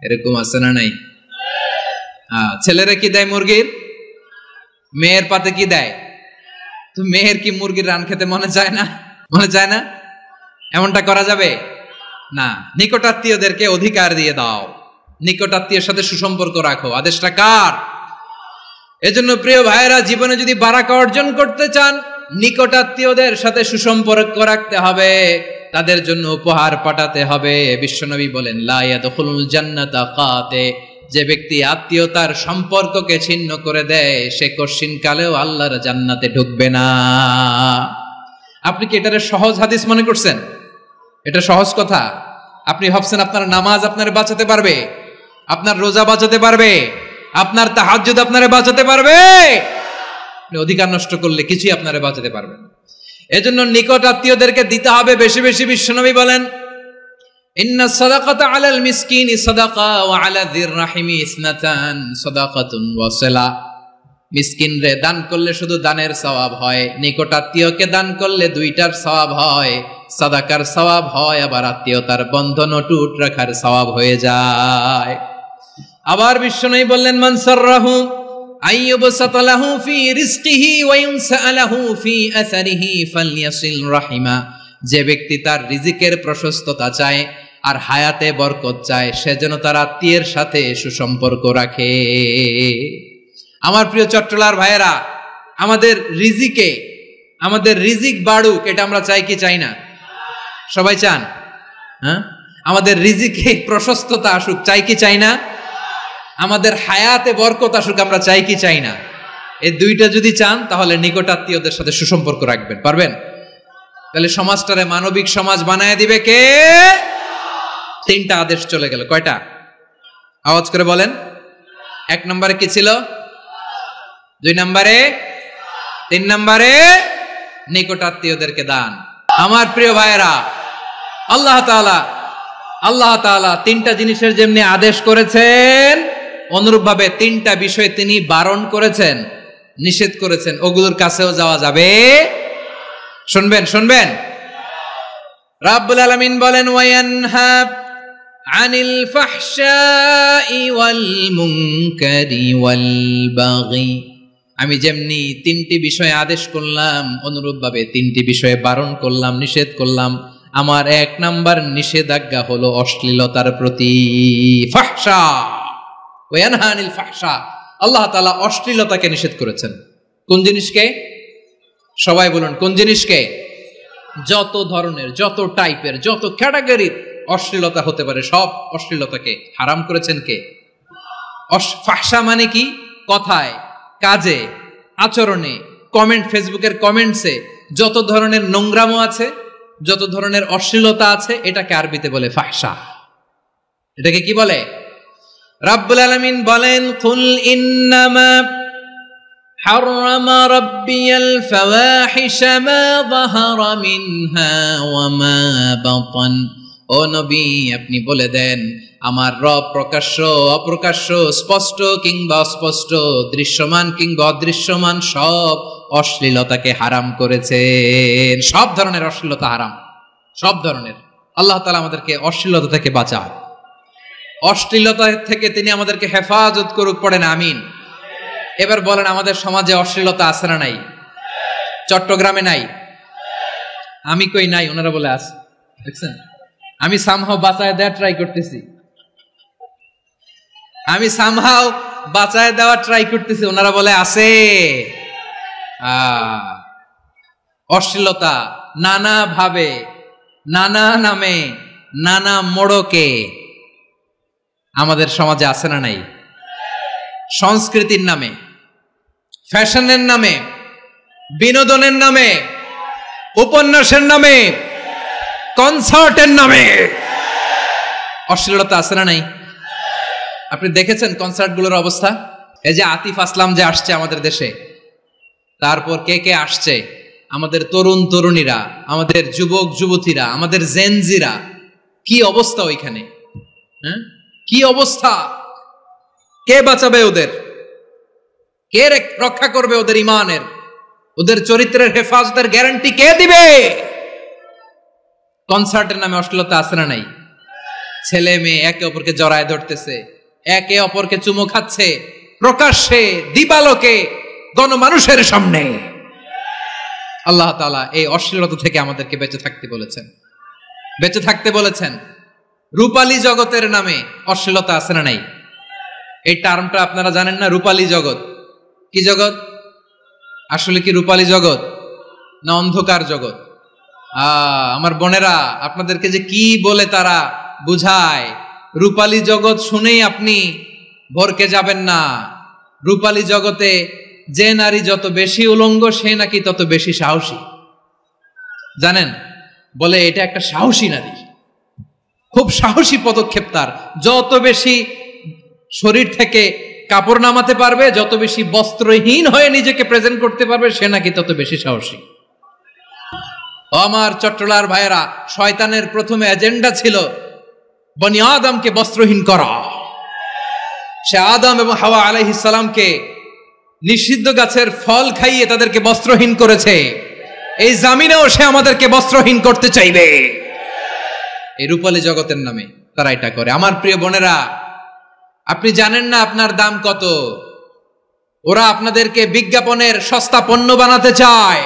এরকম আছে না নাই? ছেলেরা কি দেয়? মুরগির। মেয়ের পাতে কি দেয়? তো মেয়ের কি মুরগির রান খেতে মনে চায় না? মনে চায় না? এমনটা করা যাবে না। নিকটাত্মীয়দেরকে অধিকার দিয়ে দাও, নিকটাত্মীয়ের সাথে সুসম্পর্ক রাখো। আদেশটা কার? এজন্য প্রিয় ভাইয়েরা, জীবনে যদি বারাকা অর্জন করতে চান, নিকটাত্মীয়দের সাথে সুসম্পর্ক রাখতে হবে, তাদের জন্য উপহার পাঠাতে হবে। বিশ্বনবী বলেন, লা ইয়াদখুলুল জান্নাতা কাতে, যে ব্যক্তি আত্মীয়তার সম্পর্ককে ছিন্ন করে দেয়, সে কঠিনকালেও আল্লাহর জান্নাতে ঢুকবে না। আপনি কি এটারে সহজ হাদিস মনে করছেন? এটা সহজ কথা? আপনি ভাবছেন আপনার নামাজ আপনার বাঁচাতে পারবে? আপনার রোজা বাঁচাতে পারবে? আপনার তাহাজ্জুদ আপনারে বাঁচাতে পারবে? অধিকার নষ্ট করলে কিছুই আপনারে বাঁচাতে পারবে না। এজন্য নিকট আত্মীয়দেরকে দিতে হবে বেশি বেশি। বিশ্বনবী বলেন, ইন্না সাদাকাতা আলাল মিসকিনি সাদাকা ওয়া আলা যির রাহিমি ইসনাতান সাদাকাতুন ওয়া সিলা। মিসকিনরে দান করলে শুধু দানের সওয়াব হয়, নিকট আত্মীয়কে দান করলে দুইটার সওয়াব হয়। সাদাকার সওয়াব হয়, আবার আত্মীয়তার বন্ধন অটুট রাখার সওয়াব হয়ে যায়। আবার বিশ্বনবী বললেন, মান সাররাহু আইয়ুবসাতা লাহু ফি রিজকিহি ওয়া ইউনসা লাহু ফি আসারিহি ফালইয়াসিল রাহিমা। যে ব্যক্তি তার রিজিকের প্রশস্ততা চায় আর হায়াতে বরকত চায়, সে যেন তার আত্মীয়ের সাথে সুসম্পর্ক রাখে। আমার প্রিয় চট্টলার ভাইয়েরা, আমাদের রিজিক বাড়ুক, এটা আমরা চাই কি চাই না? সবাই চান? হ্যাঁ, আমাদের রিজিকে প্রশস্ততা আসুক, চাই কি চাই না? আমাদের হায়াতে বরকত আসুক, আমরা চাই কি চাই না? এই দুইটা যদি চান, তাহলে নিকটাত্মীয়দের সাথে সুসম্পর্ক রাখবেন। পারবেন? তাহলে সমাজটারে মানবিক সমাজ বানায় দিবে কে? 3টা আদেশ চলে গেল। কয়টা? আওয়াজ করে বলেন। 1 নম্বরে কি ছিল? 2 নম্বরে, 3 নম্বরে নিকটাত্মীয়দেরকে দান। আমার প্রিয় ভাইয়েরা, আল্লাহ তাআলা 3টা জিনিসের যেমনি আদেশ করেছেন, অনুরূপভাবে 3টা বিষয় তিনি বারণ করেছেন, নিষেধ করেছেন। ওগুলোর কাছেও যাওয়া যাবে। শুনবেন। রাব্বুল আলামিন বলেন, ওয়ায়ানহা আনিল ফাহশাই ওয়াল মুনকারি ওয়াল বাগি। আমি যেমনি 3টি বিষয়ে আদেশ করলাম, অনুরূপভাবে 3টি বিষয়ে বারণ করলাম, নিষেধ করলাম। আমার 1 নাম্বার নিষেধাজ্ঞা হলো অশ্লীলতার প্রতি। ফাহশা, ওয়ায়ানহা আনিল ফাহশা, আল্লাহ তাআলা অশ্লীলতাকে নিষেধ করেছেন। কোন জিনিসকে? সবাই বলুন, কোন জিনিসকে? যত ধরনের, যত টাইপের, যত ক্যাটাগরির অশ্লীলতা হতে পারে, সব অশ্লীলতাকে হারাম করেছেন কে? ফাহশা মানে কি? কথায়, কাজে, আচরণে, কমেন্ট, ফেসবুকের কমেন্টসে যত ধরনের নোংরামো আছে, যত ধরনের অশ্লীলতা আছে, এটাকে আরবিতে বলে ফাহশা। এটাকে কি বলে? রাব্বুল আলামিন বলেন, কুল ইন্নামা حرم ربي الفواحش ما ظهر منها وما بطن। ও নবী, আপনি বলে দেন, আমার রব প্রকাশ্য অপ্রকাশ্য, স্পষ্ট কিংবা অস্পষ্ট, দৃশ্যমান কিংবা অদৃশ্যমান সব অশ্লীলতাকে হারাম করেছেন। সব ধরনের অশ্লীলতা হারাম, সব ধরনের। আল্লাহ তাআলা আমাদেরকে অশ্লীলতা থেকে বাঁচান, অশ্লীলতা থেকে তিনি আমাদেরকে হেফাজত করুক। পড়েন আমিন। এবার বলেন, আমাদের সমাজে অশ্লীলতা আছে না নাই? চট্টগ্রামে নাই? আমি কই নাই, ওনারা বলে আছে। দেখছেন, আমি সামহাও বাঁচায় দেওয়ার ট্রাই করতেছি, ওনারা বলে আছে। অশ্লীলতা নানা ভাবে, নানা নামে, নানা মোড়কে আমাদের সমাজে আছে না নাই? সংস্কৃতির নামে, ফ্যাশনের নামে বিনোদনের নামে, উপন্যাসের নামে, কনসার্টের নামে অশ্লীলতা আছে না নাই? আপনি দেখেছেন কনসার্টগুলোর অবস্থা? এই যে আতিফ আসলাম যে আসছে আমাদের দেশে, তারপর কে কে আসছে, আমাদের তরুণ তরুণীরা, আমাদের যুবক যুবতীরা, আমাদের জেনজিরা, কি অবস্থা ওইখানে? হ্যাঁ, কি অবস্থা? কে বাঁচাবে ওদের? কে রক্ষা করবে ওদের ইমানের, ওদের চরিত্রের হেফাজতের গ্যারান্টি কে দিবে? কনসার্টের নামে অশ্লীলতা আছে না নাই? ছেলে মেয়ে একে অপরকে জড়ায় ধরতেছে, একে অপরকে চুমো খাচ্ছে প্রকাশ্যে, দিবালোকে, গণমানুষের সামনে। আল্লাহ তাআলা এই অশ্লীলতা থেকে আমাদেরকে বেঁচে থাকতে বলেছেন, বেঁচে থাকতে বলেছেন। রূপালী জগতের নামে অশ্লীলতা আছে না নাই? এই টার্মটা আপনারা জানেন না? রূপালী জগৎ কি জগৎ? আসলে কি রূপালী জগৎ না অন্ধকার জগৎ? আমার বোনেরা, আপনাদেরকে যে কি বলে তারা বুঝায়, রূপালী জগৎ শুনেই আপনি ভরকে যাবেন না। রূপালী জগতে যে নারী যত বেশি উলঙ্গ সে নাকি তত বেশি সাহসী। জানেন, বলে এটা একটা সাহসী নারী, খুব সাহসী পদক্ষেপ তার। যত বেশি শরীর থেকে কাপড় নামাতে পারবে, যত বেশি বস্ত্রহীন হয়ে নিজেকে প্রেজেন্ট করতে পারবে, সে নাকি তত বেশি সাহসী। আমার চট্টলার ভাইয়েরা, শয়তানের প্রথমে এজেন্ডা ছিল বনি আদমকে বস্ত্রহীন করা। সে আদম এবং হাওয়া আলাইহিস সালামকে নিষিদ্ধ গাছের ফল খাইয়ে তাদেরকে বস্ত্রহীন করেছে। এই জামিনেও সে আমাদেরকে বস্ত্রহীন করতে চাইবে। এই রূপালী জগতের নামে তারা এটা করে। আমার প্রিয় বোনেরা, আপনি জানেন না আপনার দাম কত। ওরা আপনাদেরকে বিজ্ঞাপনের সস্তা পণ্য বানাতে চায়।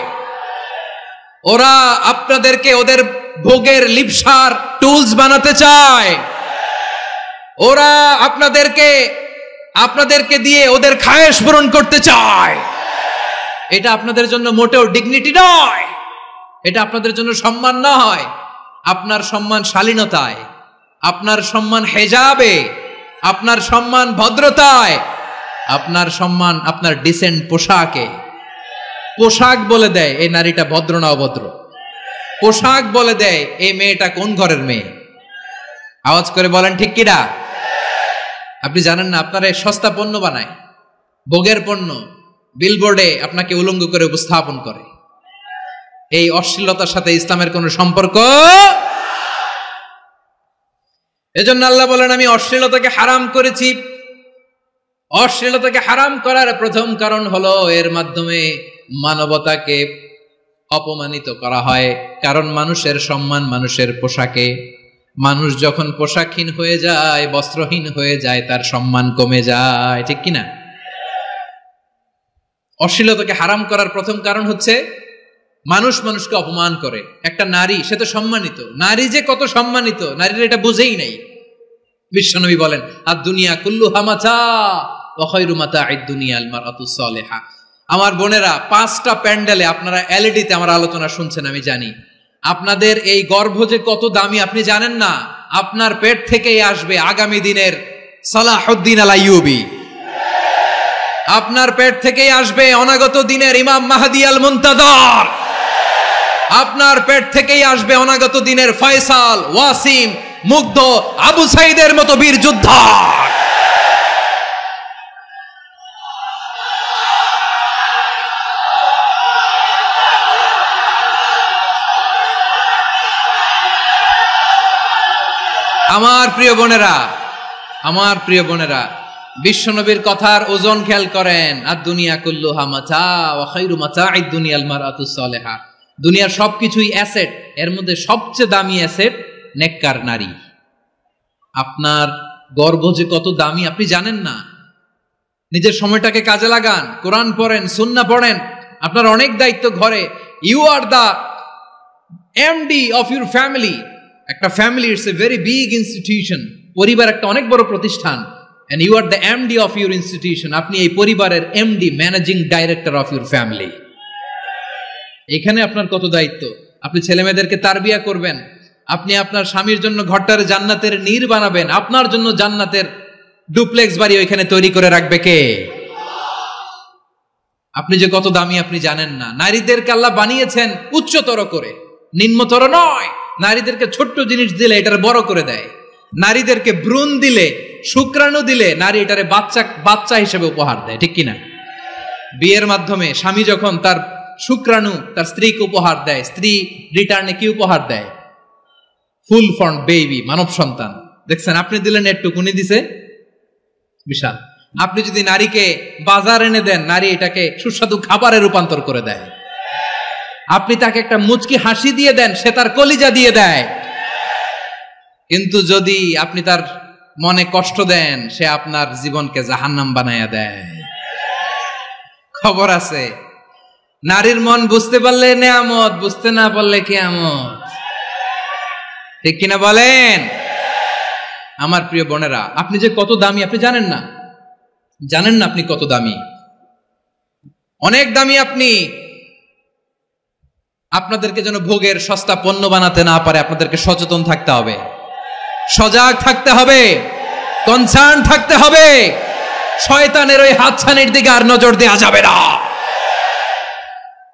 ওরা আপনাদেরকে ওদের ভোগের লিপসার টুলস বানাতে চায়। ওরা আপনাদেরকে দিয়ে ওদের খায়েশ পূরণ করতে চায়। এটা আপনাদের জন্য মোটেও ডিগনিটি নয়, এটা আপনাদের জন্য সম্মান নয়। আপনার সম্মান শালীনতায়, আপনার সম্মান হেজাবে, আপনার সম্মান ভদ্রতায়, আপনার সম্মান আপনার ডিসেন্ট পোশাকে। পোশাক বলে দেয় এই নারীটা ভদ্র না অভদ্র। পোশাক বলে দেয় এই মেয়েটা কোন ঘরের মেয়ে। আওয়াজ করে বলেন ঠিক কিনা? আপনি জানেন না, আপনারা সস্তা পণ্য বানায়, ভোগের পণ্য, বিলবোর্ডে আপনাকে উলঙ্গ করে উপস্থাপন করে। এই অশ্লীলতার সাথে ইসলামের কোনো সম্পর্ক। এজন্য আল্লাহ বলেন, আমি অশ্লীলতাকে হারাম করেছি। অশ্লীলতাকে হারাম করার প্রথম কারণ হলো এর মাধ্যমে মানবতাকে অপমানিত করা হয়। কারণ মানুষের সম্মান মানুষের পোশাকে। মানুষ যখন পোশাকহীন হয়ে যায়, বস্ত্রহীন হয়ে যায়, তার সম্মান কমে যায়, ঠিক কিনা? অশ্লীলতাকে হারাম করার প্রথম কারণ হচ্ছে মানুষ মানুষকে অপমান করে। একটা নারী, সে তো সম্মানিত, নারী যে কত সম্মানিত নারীরা এটা বুঝেই নাই। বিশ্বনবী বলেন, আর দুনিয়া কুল্লুহা মাতা ওয়া খায়রু মাতা'আদ দুনিয়া আল মারআতুস সালিহা। আমার বোনেরা, 5টা প্যান্ডেলে আপনারা এলইডিতে আমার আলোচনা শুনছেন, আমি জানি। আপনাদের এই গর্ভ যে কত দামি আপনি জানেন না। আপনার পেট থেকেই আসবে আগামী দিনের সালাহুদ্দিন আল আইয়ুবী। আপনার পেট থেকেই আসবে অনাগত দিনের ইমাম মাহদী আল মুনতাযর। আপনার পেট থেকেই আসবে অনাগত দিনের ফয়সাল, ওয়াসিম, মুগ্ধ, আবু সাইদের মতো বীর যোদ্ধা। আমার প্রিয় বোনেরা, আমার প্রিয় বোনেরা, বিশ্বনবীর কথার ওজন খেয়াল করেন। আর দুনিয়া কুল্লুহা মাতা ওয়া খায়রু মাতা'আদ দুনিয়া আল মারআতুস সালিহা। দুনিয়ার সবকিছুই অ্যাসেট, এর মধ্যে সবচেয়ে দামি অ্যাসেট নেককার নারী। আপনার গর্ভ যে কত দামি আপনি জানেন না। নিজের সময়টাকে কাজে লাগান, কোরআন পড়েন, সুন্নাহ পড়েন। আপনার অনেক দায়িত্ব ঘরে। You are the MD of your family. একটা family it's a very big institution. পরিবার একটা অনেক বড় প্রতিষ্ঠান। and you are the MD of your institution. আপনি এই পরিবারের MD, managing director of your family. এখানে আপনার কত দায়িত্ব। আপনি ছেলেমেয়েদেরকে তারবিয়া করবেন, আপনি আপনার স্বামীর জন্য ঘরটার জান্নাতের নীর বানাবেন, আপনার জন্য জান্নাতের ডুপ্লেক্স বাড়ি ওইখানে তৈরি করে রাখবে কে? আপনি যে কত দামি আপনি জানেন না। নারীদেরকে আল্লাহ বানিয়েছেন উচ্চতর করে, নিম্নতর নয়। নারীদেরকে ছোট্ট জিনিস দিলে এটারে বড় করে দেয়। নারীদেরকে ভ্রূণ দিলে, শুক্রাণু দিলে নারী এটারে বাচ্চা হিসেবে উপহার দেয়, ঠিক কিনা? বিয়ের মাধ্যমে স্বামী যখন তার শুক্রাণু তার স্ত্রীকে উপহার দেয়, স্ত্রী রিটার্নে কি উপহার দেয়? ফুল ফর্ম বেবি, মানব সন্তান। দেখছেন, আপনি দিলেন একটুক, উনি দিছে বিশাল। আপনি যদি নারীকে বাজার এনে দেন, নারী এটাকে সুস্বাদু খাবারে রূপান্তর করে দেয়। আপনি তাকে একটা মুচকি হাসি দিয়ে দেন, সে তার কলিজা দিয়ে দেয়। কিন্তু যদি আপনি তার মনে কষ্ট দেন, সে আপনার জীবনকে জাহান্নাম বানায়া দেয়। খবর আছে, নারীর মন বুঝতে পারলে নেয়ামত, বুঝতে না পারলে কিয়ামত, ঠিক কিনা বলেন? আমার প্রিয় বোনেরা, আপনি যে কত দামি আপনি জানেন না, জানেন না আপনি কত দামি, অনেক দামি আপনি। আপনাদেরকে যেন ভোগের সস্তা পণ্য বানাতে না পারে, আপনাদেরকে সচেতন থাকতে হবে, সজাগ থাকতে হবে, কনসার্ন থাকতে হবে। শয়তানের ওই হাতছানির দিকে আর নজর দেওয়া যাবে না।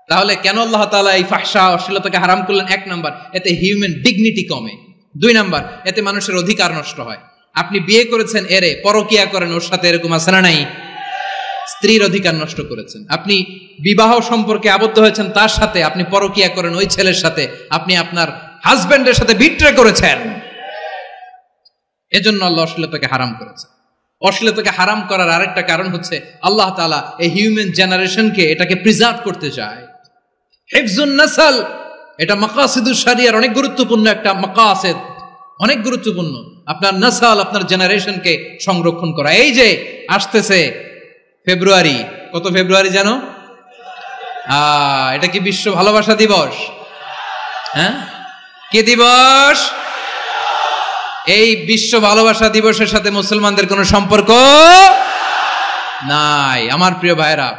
তাহলে কেন আল্লাহ তাআলা এই ফাহশা অশ্লীলতাকে হারাম করলেন? 1 নাম্বার, এতে হিউম্যান ডিগনিটি কমে। 2 নাম্বার, এতে মানুষের অধিকার নষ্ট হয়। আপনি বিয়ে করেছেন, এরে পরকিয়া করেন, ওর সাথে এরকম আছে না নাই? স্ত্রীর অধিকার নষ্ট করেছেন। আপনি বিবাহ সম্পর্কে আবদ্ধ হয়েছেন তার সাথে, আপনি পরকিয়া করেন ওই ছেলের সাথে, আপনি আপনার হাজবেন্ডের সাথে বিট্রে করেছেন। এজন্য আল্লাহ অশ্লীলতাকে হারাম করেছে। অশ্লীলতাকে হারাম করার আরেকটা কারণ হচ্ছে আল্লাহ তাআলা এই হিউম্যান জেনারেশনকে এটাকে প্রিজার্ভ করতে চায়। হিফজুন নাসল, এটা মাকাসিদুশ শরিয়ার অনেক গুরুত্বপূর্ণ একটা মাকাসিদ, অনেক গুরুত্বপূর্ণ। আপনার নাসল, আপনার জেনারেশনকে সংরক্ষণ করা। এই যে আসতেছে ফেব্রুয়ারি, কত ফেব্রুয়ারি জানো? এটা কি বিশ্ব ভালোবাসা দিবস? হ্যাঁ, কি দিবস? এই বিশ্ব ভালোবাসা দিবসের সাথে মুসলমানদের কোনো সম্পর্ক নাই। আমার প্রিয় ভাইরা,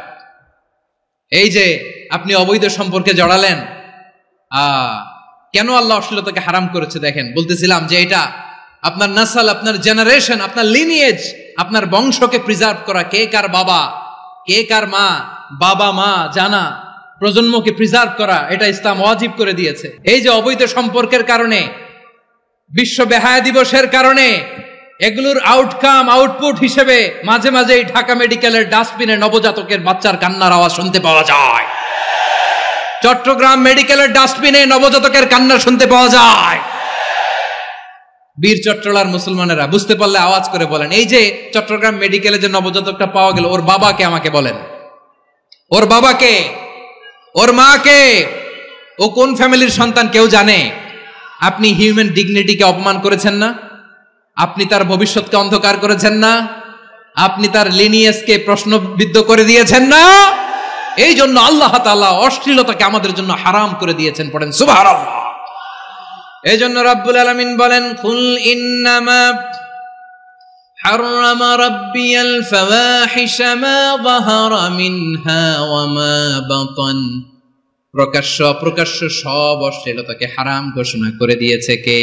এই যে আপনি অবৈধ সম্পর্কে জড়ালেন, কেন আল্লাহ অশ্লীলতাকে হারাম করেছে দেখেন। বলতেছিলাম যে এটা আপনার নাসল, আপনার জেনারেশন, আপনার লিনিয়েজ, আপনার বংশকে প্রিজার্ভ করা। কে কার বাবা, কে কার মা, বাবা মা জানা, প্রজন্মকে প্রিজার্ভ করা, এটা ইসলাম ওয়াজিব করে দিয়েছে। এই যে অবৈধ সম্পর্কের কারণে, বিশ্ব বেহায়া দিবসের কারণে, এগুলোর আউটকাম, আউটপুট হিসেবে মাঝে মাঝে এই ঢাকা মেডিকেলের ডাস্টবিনে নবজাতকের বাচ্চার কান্নার আওয়াজ শুনতে পাওয়া যায়। চট্টগ্রাম মেডিকেলের ডাস্টবিনে নবজাতকের কান্না শুনতে পাওয়া যায়। বীর চট্টলার মুসলমানেরা বুঝতে পারলে আওয়াজ করে বলেন, এই যে চট্টগ্রাম মেডিকেলে যে নবজাতকটা পাওয়া গেল, ওর বাবাকে আমাকে বলেন, ওর বাবাকে, ওর মাকে, ও কোন ফ্যামিলির সন্তান কেউ জানে? আপনি হিউম্যান ডিগনিটিকে অপমান করেছেন না? আপনি তার ভবিষ্যৎকে অন্ধকার করেছেন না? আপনি তার লিনিয়েজকে প্রশ্নবিদ্ধ করে দিয়েছেন না? এই জন্য আল্লাহ তাআলা অশ্লীলতাকে আমাদের জন্য হারাম করে দিয়েছেন। পড়েন সুবহানাল্লাহ। এই জন্য রাব্বুল আলামিন বলেন, কুল ইন্নামা হারামা রাব্বিয়াল ফাওয়াহিশা মা যাহারা মিনহা ওয়া মা বাতান। প্রকাশ্য অপ্রকাশ্য সব অশ্লীলতাকে হারাম ঘোষণা করে দিয়েছে কে?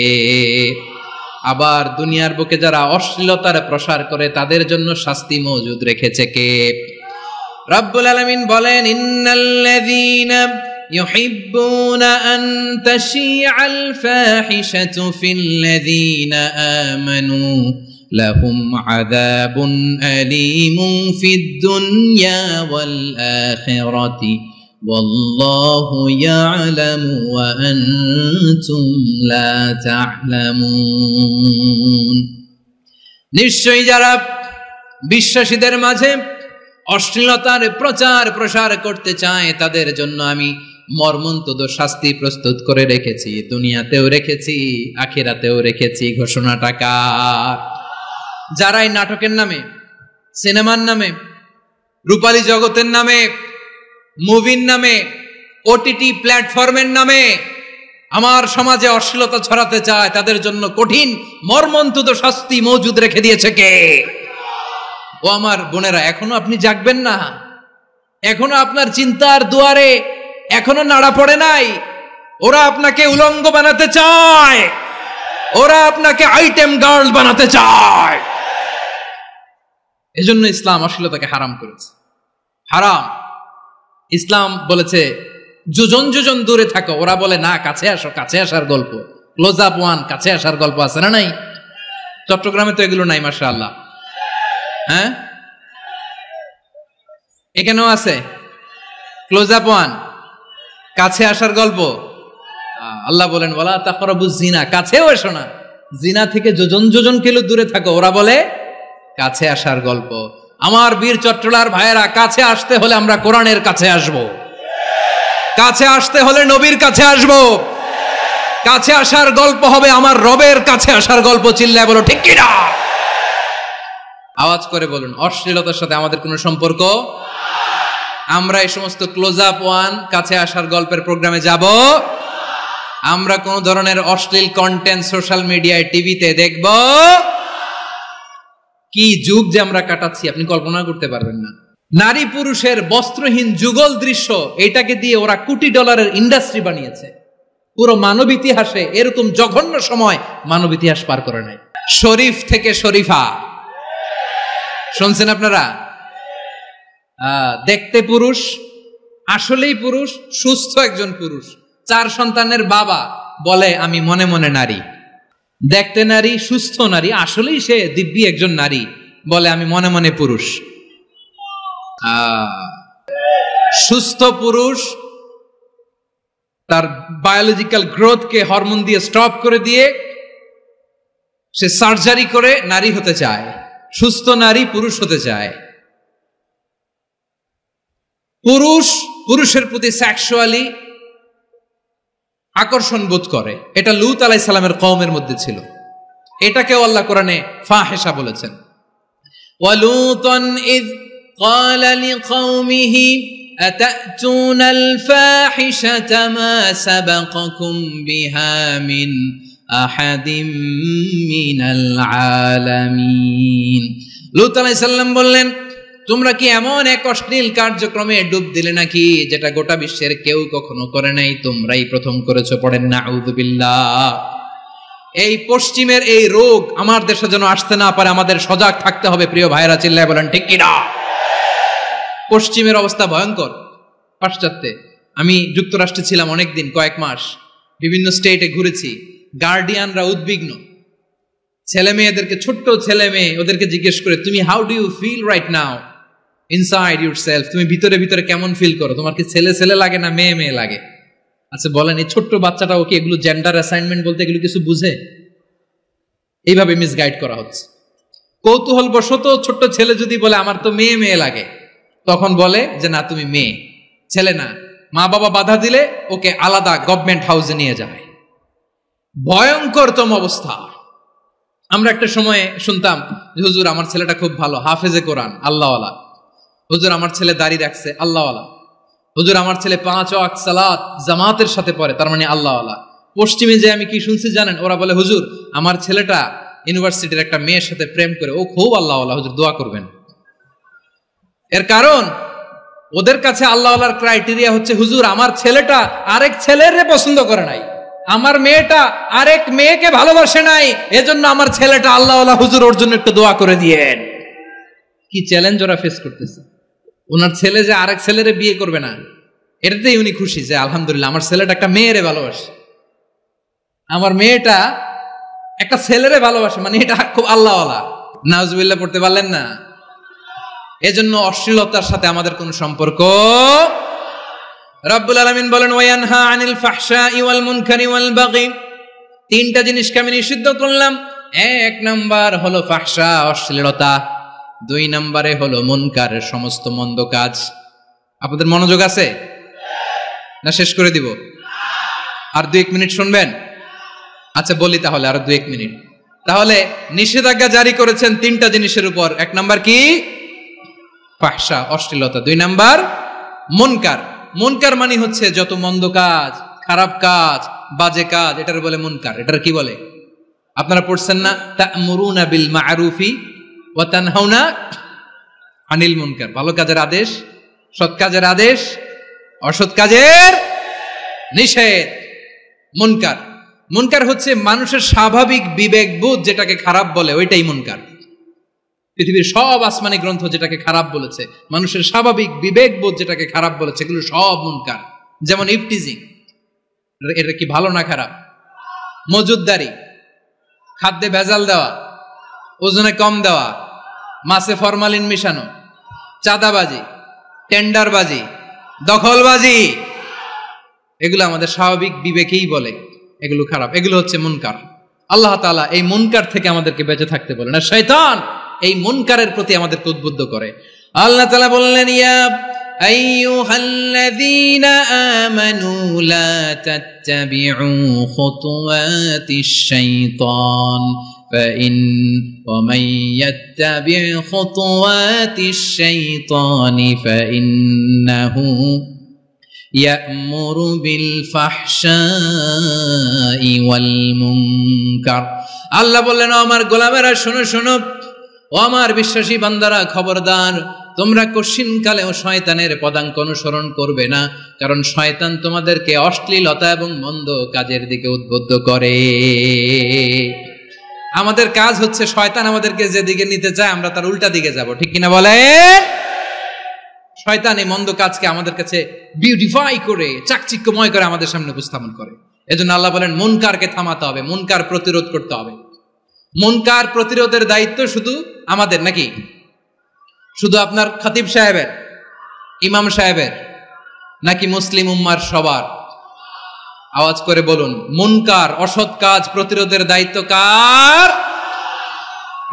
আবার দুনিয়ার বুকে যারা অশ্লীলতার প্রসার করে তাদের জন্য শাস্তি মজুদ রেখেছে কে? রাব্বুল আলামিন বলেন, ইন্নাল্লাযীনা ইউহিব্বুনা আন তাশিআল ফাহিশাতু ফিল্লাযীনা আমানু লাহুম আযাবুন আলীমুন ফিদ দুনিয়া ওয়াল আখিরাতি ওয়াল্লাহু ইয়ালামু ওয়া আনতুম লা তা'লামুন। নিশ্চয়ই যারা বিশ্বাসীদের মাঝে অশ্লীলতার প্রচার প্রসার করতে চায় তাদের জন্য আমি মর্মন্তুদ শাস্তি প্রস্তুত করে রেখেছি, দুনিয়াতেও রেখেছি, আখিরাতেও রেখেছি। ঘোষণাটা কার? যারা এই নাটকের নামে, সিনেমার নামে, রূপালী জগতের নামে, মুভির নামে, ওটিটি প্ল্যাটফর্মের নামে আমার সমাজে অশ্লীলতা ছড়াতে চায় তাদের জন্য কঠিন মর্মন্তুদ শাস্তি মজুদ রেখে দিয়েছে কে? ও আমার বোনেরা, এখনো আপনি জাগবেন না? এখনো আপনার চিন্তার দুয়ারে এখনো নাড়া পড়ে নাই? ওরা আপনাকে উলঙ্গ বানাতে চায়, ওরা আপনাকে আইটেম গার্ল বানাতে চায়। এজন্য ইসলাম অশ্লীলতাকে হারাম করেছে। হারাম। ইসলাম বলেছে যোজন যোজন দূরে থাকো, ওরা বলে না কাছে আসো, কাছে আসার গল্প, ক্লোজ আপ ওয়ান, কাছে আসার গল্প আছে না নাই? চট্টগ্রামে তো এগুলো নাই মাশাআল্লাহ। হ্যাঁ, এখানেও আছে ক্লোজ আপ ওয়ান, কাছে আসার গল্প। আল্লাহ বলেন ওয়ালা তাকরাবুজ জিনা, কাছেও এসো না, জিনা থেকে যোজন যোজন কিলো দূরে থাকো, ওরা বলে কাছে আসার গল্প। আমার বীর চট্টলার ভাইয়েরা, কাছে আসতে হলে আমরা কোরআনের কাছে আসব, কাছে আসতে হলে নবীর কাছে আসব, কাছে আসার গল্প হবে আমার রবের কাছে আসার গল্প। চিল্লায় বলো ঠিক কিনা? আওয়াজ করে বলুন, অশ্লীলতার সাথে আমাদের কোনো সম্পর্ক? আমরা এই সমস্ত ক্লোজ আপ ওয়ান, কাছে আসার গল্পের প্রোগ্রামে যাব? আমরা কোন ধরনের অশ্লীল কন্টেন্ট সোশ্যাল মিডিয়ায়, টিভিতে দেখব? কি যুগ যে আমরা কাটাচ্ছি আপনি কল্পনা করতে পারবেন না। নারী পুরুষের বস্ত্রহীন যুগল দৃশ্য, এটাকে দিয়ে ওরা কোটি ডলারের ইন্ডাস্ট্রি বানিয়েছে। পুরো মানব ইতিহাসে এরকম জঘন্য সময় মানব ইতিহাস পার করে নাই। শরীফ থেকে শরীফা শুনছেন আপনারা? দেখতে পুরুষ, আসলেই পুরুষ, সুস্থ একজন পুরুষ, 4 সন্তানের বাবা, বলে আমি মনে মনে নারী। দেখতে নারী, সুস্থ নারী, আসলেই সে দিব্যি একজন নারী, বলে আমি মনে মনে পুরুষ। সুস্থ পুরুষ তার বায়োলজিক্যাল গ্রোথকে হরমোন দিয়ে স্টপ করে দিয়ে সে সার্জারি করে নারী হতে চায়। সুস্থ নারী পুরুষ হতে চায়। পুরুষ পুরুষের প্রতি সেক্সুয়ালি আকর্ষণ বোধ করে, এটা লূত আলাইহিস সালামের কওমের মধ্যে ছিল। এটাকেও আল্লাহ কোরআনে ফাহিশা বলেছেন। ওয়ালুতান ইয ক্বালা লিকওমিহি আতাতুনাল ফাহিশাতা মা সাবাকাকুম বিহা মিন আহাদিম মিনাল আলামিন। লূত আলাইহিস সালাম বললেন, তোমরা কি এমন এক অশ্লীল কার্যক্রমে ডুব দিলে নাকি যেটা গোটা বিশ্বের কেউ কখনো করে নাই, তোমরাই প্রথম করেছো। পড়েন নাউযুবিল্লাহ। এই পশ্চিমের এই রোগ আমার দেশে যেন আসতে না পারে, আমাদের সজাগ থাকতে হবে। প্রিয় ভাইরা, চিল্লায় বলেন ঠিক কিনা? পশ্চিমের অবস্থা ভয়ঙ্কর। পাশ্চাত্যে, আমি যুক্তরাষ্ট্রে ছিলাম অনেকদিন, কয়েক মাস, বিভিন্ন স্টেটে ঘুরেছি। গার্ডিয়ানরা উদ্বিগ্ন, ছেলে মেয়েদেরকে, ছোট্ট ছেলে মেয়ে, ওদেরকে জিজ্ঞেস করে তুমি how do you feel right now inside yourself, তুমি ভিতরে ভিতরে কেমন ফিল করো, তোমার কি ছেলে ছেলে লাগে না মেয়ে মেয়ে লাগে? আচ্ছা বলেন, এই ছোট্ট বাচ্চাটা ওকে এগুলো জেন্ডার অ্যাসাইনমেন্ট বলতে এগুলো কিছু বুঝে? এইভাবে মিসগাইড করা হচ্ছে। কৌতূহল বশত ছোট্ট ছেলে যদি বলে আমার তো মেয়ে মেয়ে লাগে, তখন বলে যে না তুমি মেয়ে, ছেলে না। মা বাবা বাধা দিলে ওকে আলাদা গভর্নমেন্ট হাউসে নিয়ে যায়। ভয়ঙ্করতম অবস্থা। আমরা একটা সময় শুনতাম যে হুজুর আমার ছেলেটা খুব ভালো, হাফেজে কোরআন, আল্লাহওয়ালা। হুজুর আমার ছেলে দাড়ি রাখছে, আল্লাহওয়ালা। হুজুর আমার ছেলে 5 ওয়াক্ত সালাত জামাতের সাথে পড়ে, তার মানে আল্লাহওয়ালা। পশ্চিমে যে আমি কি শুনছি জানেন? ওরা বলে হুজুর আমার ছেলেটা ইউনিভার্সিটির একটা মেয়ের সাথে প্রেম করে, ও খুব আল্লাহওয়ালা, হুজুর দোয়া করবেন। এর কারণ ওদের কাছে আল্লাহওয়ালার ক্রাইটেরিয়া হচ্ছে হুজুর আমার ছেলেটা আরেক ছেলের পছন্দ করে নাই, আমার মেয়েটা আরেক মেয়েকে ভালোবাসে নাই, এজন্য আমার ছেলেটা আল্লাহওয়ালা, হুজুর ওর জন্য একটু দোয়া করে দিয়েন। কি চ্যালেঞ্জ ওরা ফেস করতেছে। ওনার ছেলে যে আরেক ছেলেরে বিয়ে করবে না, এটাতেই উনি খুশি যে আলহামদুলিল্লাহ আমার ছেলেটা একটা মেয়েরে ভালোবাসে, আমার মেয়েটা একটা ছেলেরে ভালোবাসে, মানে এটা খুব আল্লাহওয়ালা। নাউজুবিল্লাহ পড়তে পারলেন না? এজন্য অশ্লীলতার সাথে আমাদের কোনো সম্পর্ক। রব্বুল আলামিন বলেন ওয়ায়ানহা আনিল ফাহশাই ওয়াল মুনকারি ওয়াল বাগি, 3টা জিনিসকে আমি নিষিদ্ধ করলাম। 1 নাম্বার হলো ফাহশা, অশ্লীলতা। 2 নম্বরে হলো মুনকার, সমস্ত মন্দ কাজ। আপনাদের মনোযোগ আছে না? শেষ করে দিব? আর 2-1 মিনিট শুনবেন? আচ্ছা বলি তাহলে, আর 2-1 মিনিট। তাহলে নিষেধাজ্ঞা জারি করেছেন 3টা জিনিসের উপর। 1 নাম্বার কি? ফাহশা, অশ্লীলতা। 2 নাম্বার মুনকার। মুনকার মানে হচ্ছে যত মন্দ কাজ, খারাপ কাজ, বাজে কাজ, এটার বলে মুনকার। এটার কি বলে? আপনারা পড়ছেন না তা'মুরুনা বিল মা'রুফি ওয়া তানহাউনা আনিল মুনকার। ভালো কাজের আদেশ, সৎ কাজের আদেশ, অসৎ কাজের নিষেধ। মুনকার, মুনকার হচ্ছে মানুষের স্বাভাবিক বিবেকবোধ যেটাকে খারাপ বলে, ওইটাই মুনকার। পৃথিবীর সব আসমানি গ্রন্থ যেটাকে খারাপ বলেছে, মানুষের স্বাভাবিক বিবেকবোধ যেটাকে খারাপ বলেছে, এগুলো সব মুনকার। যেমন ইফটিজিং, এটা কি ভালো না খারাপ? মজুদদারি, খাদ্যে ভেজাল দেওয়া, ওজনে কম দেওয়া, মাছে ফরমালিন মিশানো, চাঁদাবাজি, টেন্ডারবাজি, দখলবাজি, এগুলো আমাদের স্বাভাবিক বিবেকেই বলে এগুলো খারাপ, এগুলো হচ্ছে মুনকার। আল্লাহ তাআলা এই মুনকার থেকে আমাদেরকে বেঁচে থাকতে বলেন, আর শয়তান এই মুনকারের প্রতি আমাদেরকে উদ্বুদ্ধ করে। আল্লাহ তাআলা বললেন, ইয়া আইয়ুহাল্লাযীনা আমানু লা তাত্তাবিউ খুতুওয়াতিশ শাইতান ومن يتبع خطوات الشيطان فإنه يأمر بالفحشاء والمنكر। আল্লাহ বললেন, আমার গোলামেরা শোনো শোনো, ও আমার বিশ্বাসী বান্দারা খবরদার, তোমরা কশিনকালেও শয়তানের পদাঙ্ক অনুসরণ করবে না, কারণ শয়তান তোমাদেরকে অশ্লীলতা এবং মন্দ কাজের দিকে উদ্বুদ্ধ করে। আমাদের কাজ হচ্ছে শয়তান আমাদেরকে যেদিকে নিতে চায় আমরা তার উল্টা দিকে যাব, ঠিক কিনা বলে? শয়তান এই মন্দ কাজকে আমাদের কাছে বিউটিফাই করে, চাকচিক্যময় করে আমাদের সামনে উপস্থাপন করে। এজন্য আল্লাহ বলেন, মুনকারকে থামাতে হবে, মুনকার প্রতিরোধ করতে হবে। মুনকার প্রতিরোধের দায়িত্ব শুধু আমাদের নাকি? শুধু আপনার খতিব সাহেবের, ইমাম সাহেবের, নাকি মুসলিম উম্মার সবার? আওয়াজ করে বলুন, মুনকার অসৎ কাজ প্রতিরোধের দায়িত্ব কার?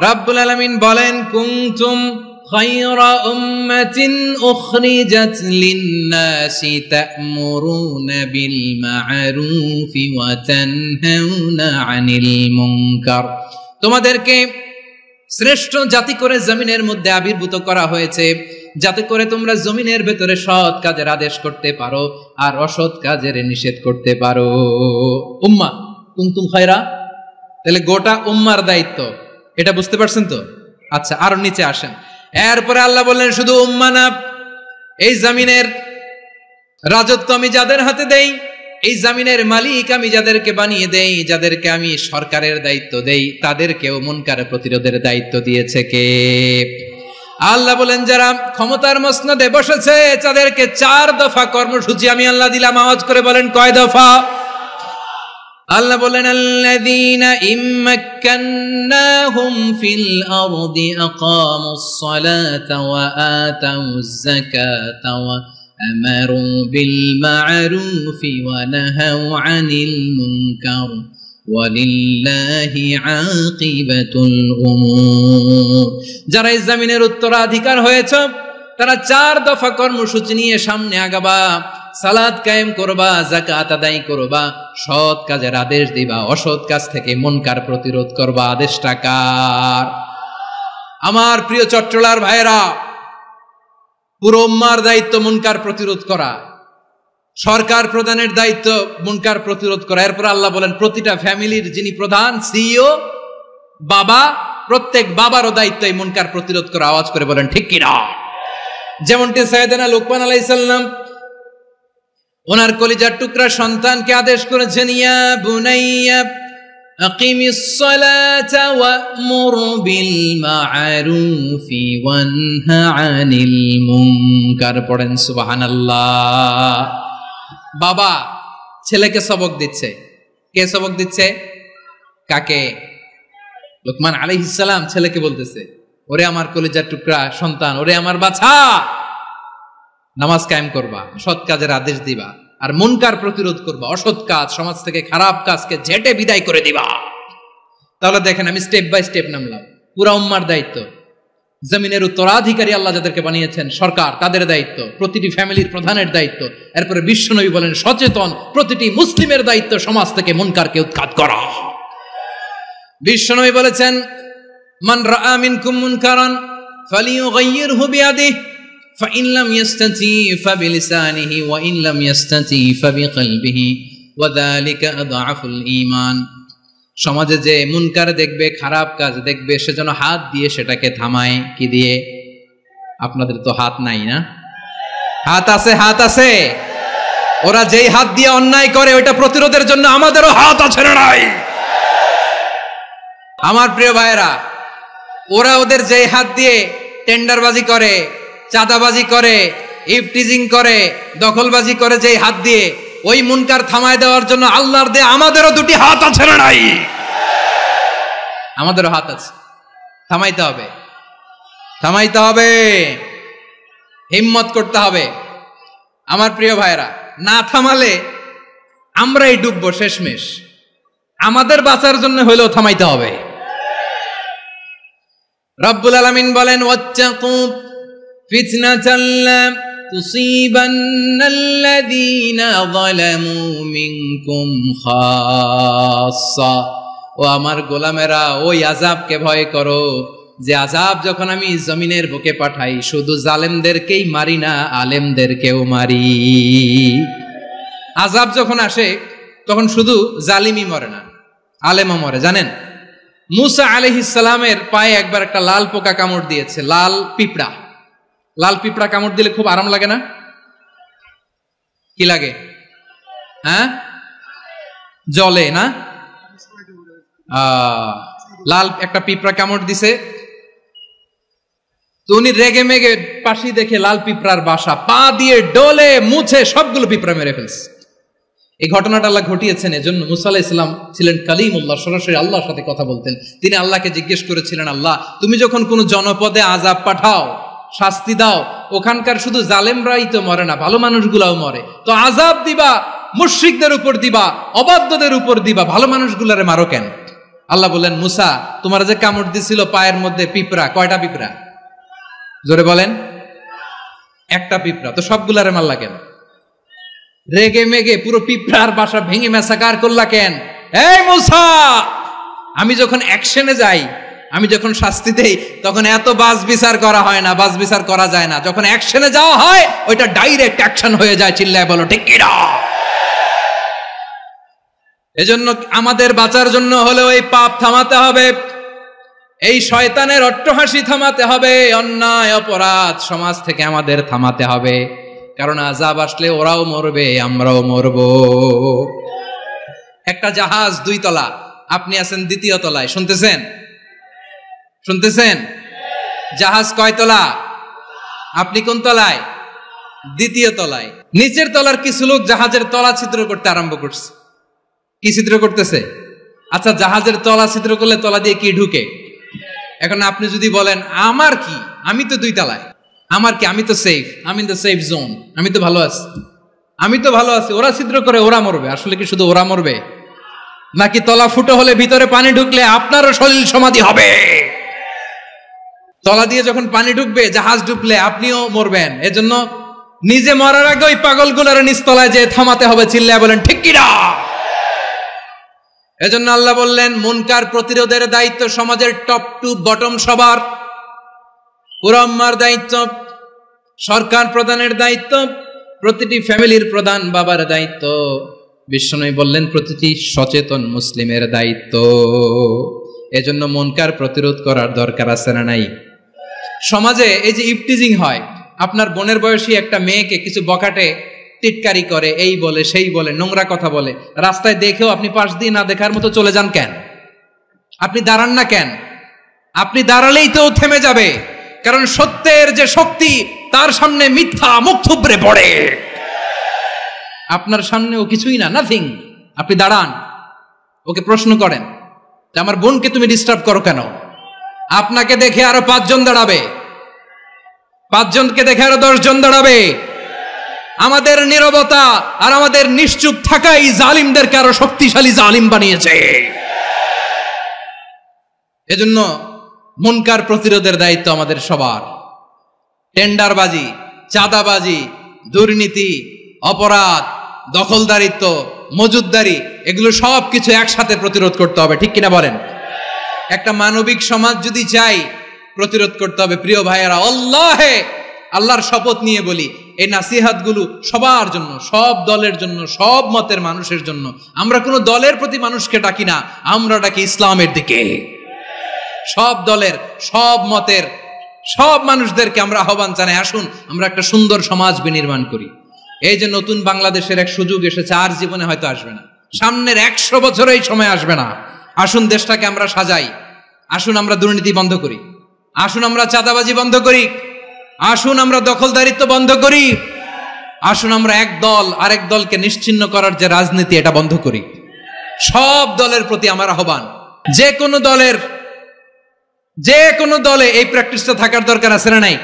রাব্বুল আলামিন বলেন, কুনতুম খায়রা উম্মাতিন উখরিজাত লিন-নাসি তা'মুরুনা বিল মা'রুফি ওয়া তানহাউনা আনিল মুনকার। তোমাদেরকে শ্রেষ্ঠ জাতি করে জমিনের মধ্যে আবির্ভূত করা হয়েছে, যাতে করে তোমরা জমিনের ভেতরে সৎ কাজের আদেশ করতে পারো আর অসৎ কাজের নিষেধ করতে পারো। উম্মাহ কুনতুম খায়রা, তাহলে গোটা উম্মার দায়িত্ব, এটা বুঝতে পারছেন তো? আচ্ছা, আরো নিচে আসেন। এরপরে আল্লাহ বললেন, শুধু উম্মাহ না, এই জমিনের রাজত্ব আমি যাদের হাতে দেই, এই জমিনের মালিক আমি যাদেরকে বানিয়ে দেই, যাদেরকে আমি সরকারের দায়িত্ব দেই, তাদেরকেও মুনকার প্রতিরোধের দায়িত্ব দিয়েছে কে? আল্লাহ বলেন, যারা ক্ষমতার মসনদে বসেছে তাদেরকে 4 দফা কর্মসূচি আমি আল্লাহ দিলাম। আওয়াজ করে বলেন, কয় দফা? আল্লাহ বলেন, আল্লাযীনা ইম্মাক্কান্নাহুম ফিল আরদি আকামুস সালাতা ওয়া আতাউয যাকাতা ওয়া আমারু বিল মা'রুফি ওয়া নাহাউ আনিল মুনকার ওয়ালিল্লাহি আকিবাতুল উমুর। যারা এই জমিনের উত্তরাধিকার হয়েছে তারা 4 দফা কর্মসূচি নিয়ে সামনে আগাবা। সালাত কায়েম করবা, যাকাত আদায় করবা, সৎ কাজের আদেশ দিবা, অসৎ কাজ থেকে মুনকার প্রতিরোধ করবা। আদেশটা কার? আমার প্রিয় চট্টলার ভাইয়েরা, পুরো উম্মার দায়িত্ব মুনকার প্রতিরোধ করা, সরকার প্রধানের দায়িত্ব মুনকার প্রতিরোধ করা। এরপর আল্লাহ বলেন, প্রতিটা ফ্যামিলির যিনি প্রধান সিইও বাবা, প্রত্যেক বাবারও দায়িত্ব এই মুনকার প্রতিরোধ করা। আওয়াজ করে বলেন, ঠিক কিনা? যেমনটি সাইয়েদনা লুকমান আলাইহিস সালাম ওনার কলিজার টুকরা সন্তানকে আদেশ করেছেন, ইয়া বুনাইয়া আকিমিস সালাতা ওয়া'মুর বিল মা'রুফি ওয়ানহা আনিল মুনকার। পড়েন সুবহানাল্লাহ। বাবা ছেলেকে সবক দিচ্ছে। কে সবক দিচ্ছে? কাকে? লুকমান আলাইহিস সালাম ছেলেকে বলতেছে, ওরে আমার কলিজার টুকরা সন্তান, ওরে আমার বাছা, নামাজ কায়েম করবা, সৎ কাজের আদেশ দিবা, আর মুনকার প্রতিরোধ করবা, অসৎ কাজ, সমাজ থেকে খারাপ কাজকে ঝেঁটে বিদায় করে দিবা। তাহলে দেখেন, আমি স্টেপ বাই স্টেপ নামলাম। পুরা উম্মার দায়িত্ব, জমিনের উত্তরাধিকারী আল্লাহ যাদেরকে বানিয়েছেন সরকার, তাদের দায়িত্ব, প্রতিটি ফ্যামিলির প্রধানের দায়িত্ব। এরপরে বিশ্বনবী বলেন, সচেতন প্রতিটি মুসলিমের দায়িত্ব সমাজ থেকে মুনকারকে উৎখাত করা। বিশ্বনবী বলেছেন, মান রাআ মিনকুম মুনকারান ফালিয়ুগাইয়িরহু বিয়াদিহি ফাইন লাম ইয়াস্তাতি ফাবিলিসানিহি ওয়া ইন লাম ইয়াস্তাতি ফাবিকলবিহি ওয়া যালিকা আযআফুল ঈমান। সমাজে যে মুনকার দেখবে, খারাপ কাজ দেখবে, সে যেন হাত দিয়ে সেটাকে থামায়। কি দিয়ে? আপনাদের তো হাত নাই না? হাত আছে, হাত আছে। ওরা যেই হাত দিয়ে অন্যায় করে ওইটা প্রতিরোধের জন্য আমাদেরও হাত আছে না নাই? আমার প্রিয় ভাইয়েরা, ওরা ওদের যে হাত দিয়ে টেন্ডারবাজি করে, চাঁদাবাজি করে, ইফটিজিং করে, দখলবাজি করে, যে হাত দিয়ে, ওই মুনকার থামায় দেওয়ার জন্য আল্লাহর দে আমাদেরও দুটি হাত আছে না নাই? আমাদেরও হাত আছে, থামাইতে হবে, থামাইতে হবে, হিম্মত করতে হবে। আমার প্রিয় ভাইরা, না থামালে আমরাই ডুববো শেষমেশ। আমাদের বাঁচার জন্য হইলেও থামাইতে হবে। রব্বুল আলামিন বলেন, ওয়াত্তাকু ফিতনাতাল লা তুসিবান্নাল্লাযীনা যালামু মিনকুম খাসসা। ও আমার গোলামেরা, ওই আযাবকে ভয় করো যে আযাব যখন আমি জমিনের বুকে পাঠাই শুধু জালেমদেরকেই মারি না, আলেমদেরকেও মারি। আযাব যখন আসে তখন শুধু জালিমই মরে না, আলেমও মরে। জানেন, মুসা আলাইহিস সালামের পায়ে একবার একটা লাল পোকা কামড় দিয়েছে, লাল পিঁপড়া। লাল পিঁপড়া কামড় দিলে খুব আরাম লাগে না? কি লাগে? হ্যাঁ, জলে না? লাল একটা পিঁপড়া কামড় দিছে, তো উনি রেগে মেগে পাশি দেখে লাল পিঁপড়ার বাসা, পা দিয়ে ডলে মুছে সবগুলো পিঁপড়া মেরে ফেলছে। এই ঘটনাটা আল্লাহ ঘটিয়েছেন এজন্য মুসা আলাইহিস সালাম ছিলেন কালিমুল্লাহ, সরাসরি আল্লাহর সাথে কথা বলতেন। তিনি আল্লাহকে জিজ্ঞেস করেছিলেন, আল্লাহ তুমি যখন কোনো জনপদে আযাব পাঠাও, শাস্তি দাও, ওখানকার শুধু জালেমরাই তো মরে না, ভালো মানুষগুলাও মরে, তো আযাব দিবা মুশরিকদের উপর দিবা, অবাধ্যদের উপর দিবা, ভালো মানুষগুলারে মারো কেন? আল্লাহ বললেন, মুসা তোমার যে কামড় দিছিল পায়ের মধ্যে পিঁপড়া, কয়টা পিঁপড়া? জোরে বলেন। একটা পিঁপড়া, তো সবগুলারে মারলা কেন? রেগে মেগে পুরো পিঁপড়ার বাসা ভেঙে ম্যাসাকার করলা কেন? এই মুসা, আমি যখন অ্যাকশনে যাই, আমি যখন শাস্তি দেই, তখন এত বাস বিচার করা হয় না, বাস বিচার করা যায় না। যখন অ্যাকশনে যাওয়া হয় ওইটা ডাইরেক্ট অ্যাকশন হয়ে যায়। চিল্লায় বলো ঠিক কি না? এজন্য আমাদের বাঁচার জন্য হলে ওই পাপ থামাতে হবে, এই শয়তানের অট্টহাসি থামাতে হবে, অন্যায় অপরাধ সমাজ থেকে আমাদের থামাতে হবে। কারণ আযাব আসলে ওরাও মরবে, আমরাও মরব। একটা জাহাজ 2 তলা, আপনি আছেন 2য় তলায়, শুনতেছেন? শুনতেছেন? জাহাজ কয় তলা? আপনি কোন তলায়? 2য় তলায়। নিচের তলার কিছু লোক জাহাজের তলা ছিদ্র করতে আরম্ভ করছে। কি ছিদ্র করতেছে? আচ্ছা, জাহাজের তলা ছিদ্র করলে তলা দিয়ে কি ঢুকে? এখন আপনি যদি বলেন আমার কি, আমি তো 2 তলায়, আমার কি, আমি তো সেফ, আমি ইন দ্য সেফ জোন, আমি তো ভালো আছি, আমি তো ভালো আছি, ওরা ছিদ্র করে ওরা মরবে। আসলে কি শুধু ওরা মরবে, নাকি তলা ফুটো হলে ভিতরে পানি ঢুকলে আপনারও সলিল সমাধি হবে? তলা দিয়ে যখন পানি ঢুকবে, জাহাজ ঢুকলে আপনিও মরবেন। এজন্য নিজে মরার আগে ওই পাগলগুলোর নিচতলায় যে থামাতে হবে। চিল্লায় বলেন ঠিক কি না? এজন্য আল্লাহ বললেন, মুনকার প্রতিরোধের দায়িত্ব সমাজের টপ টু বটম সবার। পুরো উম্মার দায়িত্ব, সরকার প্রধানের দায়িত্ব, প্রতিটি ফ্যামিলির প্রধান বাবার দায়িত্ব, বিশ্বনবী বললেন প্রতিটি সচেতন মুসলিমের দায়িত্ব। এজন্য মুনকার প্রতিরোধ করার দরকার আছে না নাই? সমাজে এই যে ইফটিজিং হয়, আপনার বোনের বয়সী একটা মেয়েকে কিছু বকাটে টিটকারি করে, এই বলে সেই বলে, নোংরা কথা বলে, রাস্তায় দেখেও আপনি পাশ দিয়ে না দেখার মতো চলে যান কেন? আপনি দাঁড়ান না কেন? আপনি দাঁড়ালেই তো থেমে যাবে, কারণ সত্যের যে শক্তি তার সামনে মিথ্যা মুখ থুবড়ে পড়ে। আপনার সামনে ও কিছুই না, নাথিং। আপনি দাঁড়ান, ওকে প্রশ্ন করেন যে আমার বোনকে তুমি ডিস্টার্ব করো কেন? আপনাকে দেখে আরো 5 জন দাঁড়াবে, 5 জনকে দেখে আরো 10 জন দাঁড়াবে। আমাদের নীরবতা আর আমাদের নিশ্চুপ থাকাই জালিমদেরকে আরো শক্তিশালী জালিম বানিয়েছে। এজন্য মুনকার প্রতিরোধের দায়িত্ব আমাদের সবার। টেন্ডারবাজি, চাঁদাবাজি, দুর্নীতি, অপরাধ, দখলদারিত্ব, মজুদদারি, এগুলো সব কিছু একসাথে প্রতিরোধ করতে হবে। ঠিক কিনা বলেন? একটা মানবিক সমাজ যদি চাই, প্রতিরোধ করতে হবে। প্রিয় ভাইয়েরা, আল্লাহর শপথ নিয়ে বলি, এই নাসিহাতগুলো সবার জন্য, সব দলের জন্য, সব মতের মানুষের জন্য। আমরা কোনো দলের প্রতি মানুষকে ডাকি না, আমরা ডাকি ইসলামের দিকে। সব দলের, সব মতের, সব মানুষদেরকে আমরা আহ্বান জানাই, আসুন আমরা একটা সুন্দর সমাজ বিনির্মাণ করি। এই যে নতুন বাংলাদেশের এক সুযোগ এসেছে, আর জীবনে হয়তো আসবে না, সামনের 100 বছর এই সময় আসবে না। আসুন দেশটাকে আমরা সাজাই, আসুন আমরা দুর্নীতি বন্ধ করি, আসুন আমরা চাঁদাবাজি বন্ধ করি, আসুন আমরা দখলদারিত্ব বন্ধ করি, আসুন আমরা এক দল আরেক দলকে নিশ্চিহ্ন করার যে রাজনীতি এটা বন্ধ করি। সব দলের প্রতি আমার আহ্বান, যে কোনো দলে এই প্র্যাকটিসটা থাকার দরকার আছে না নাই?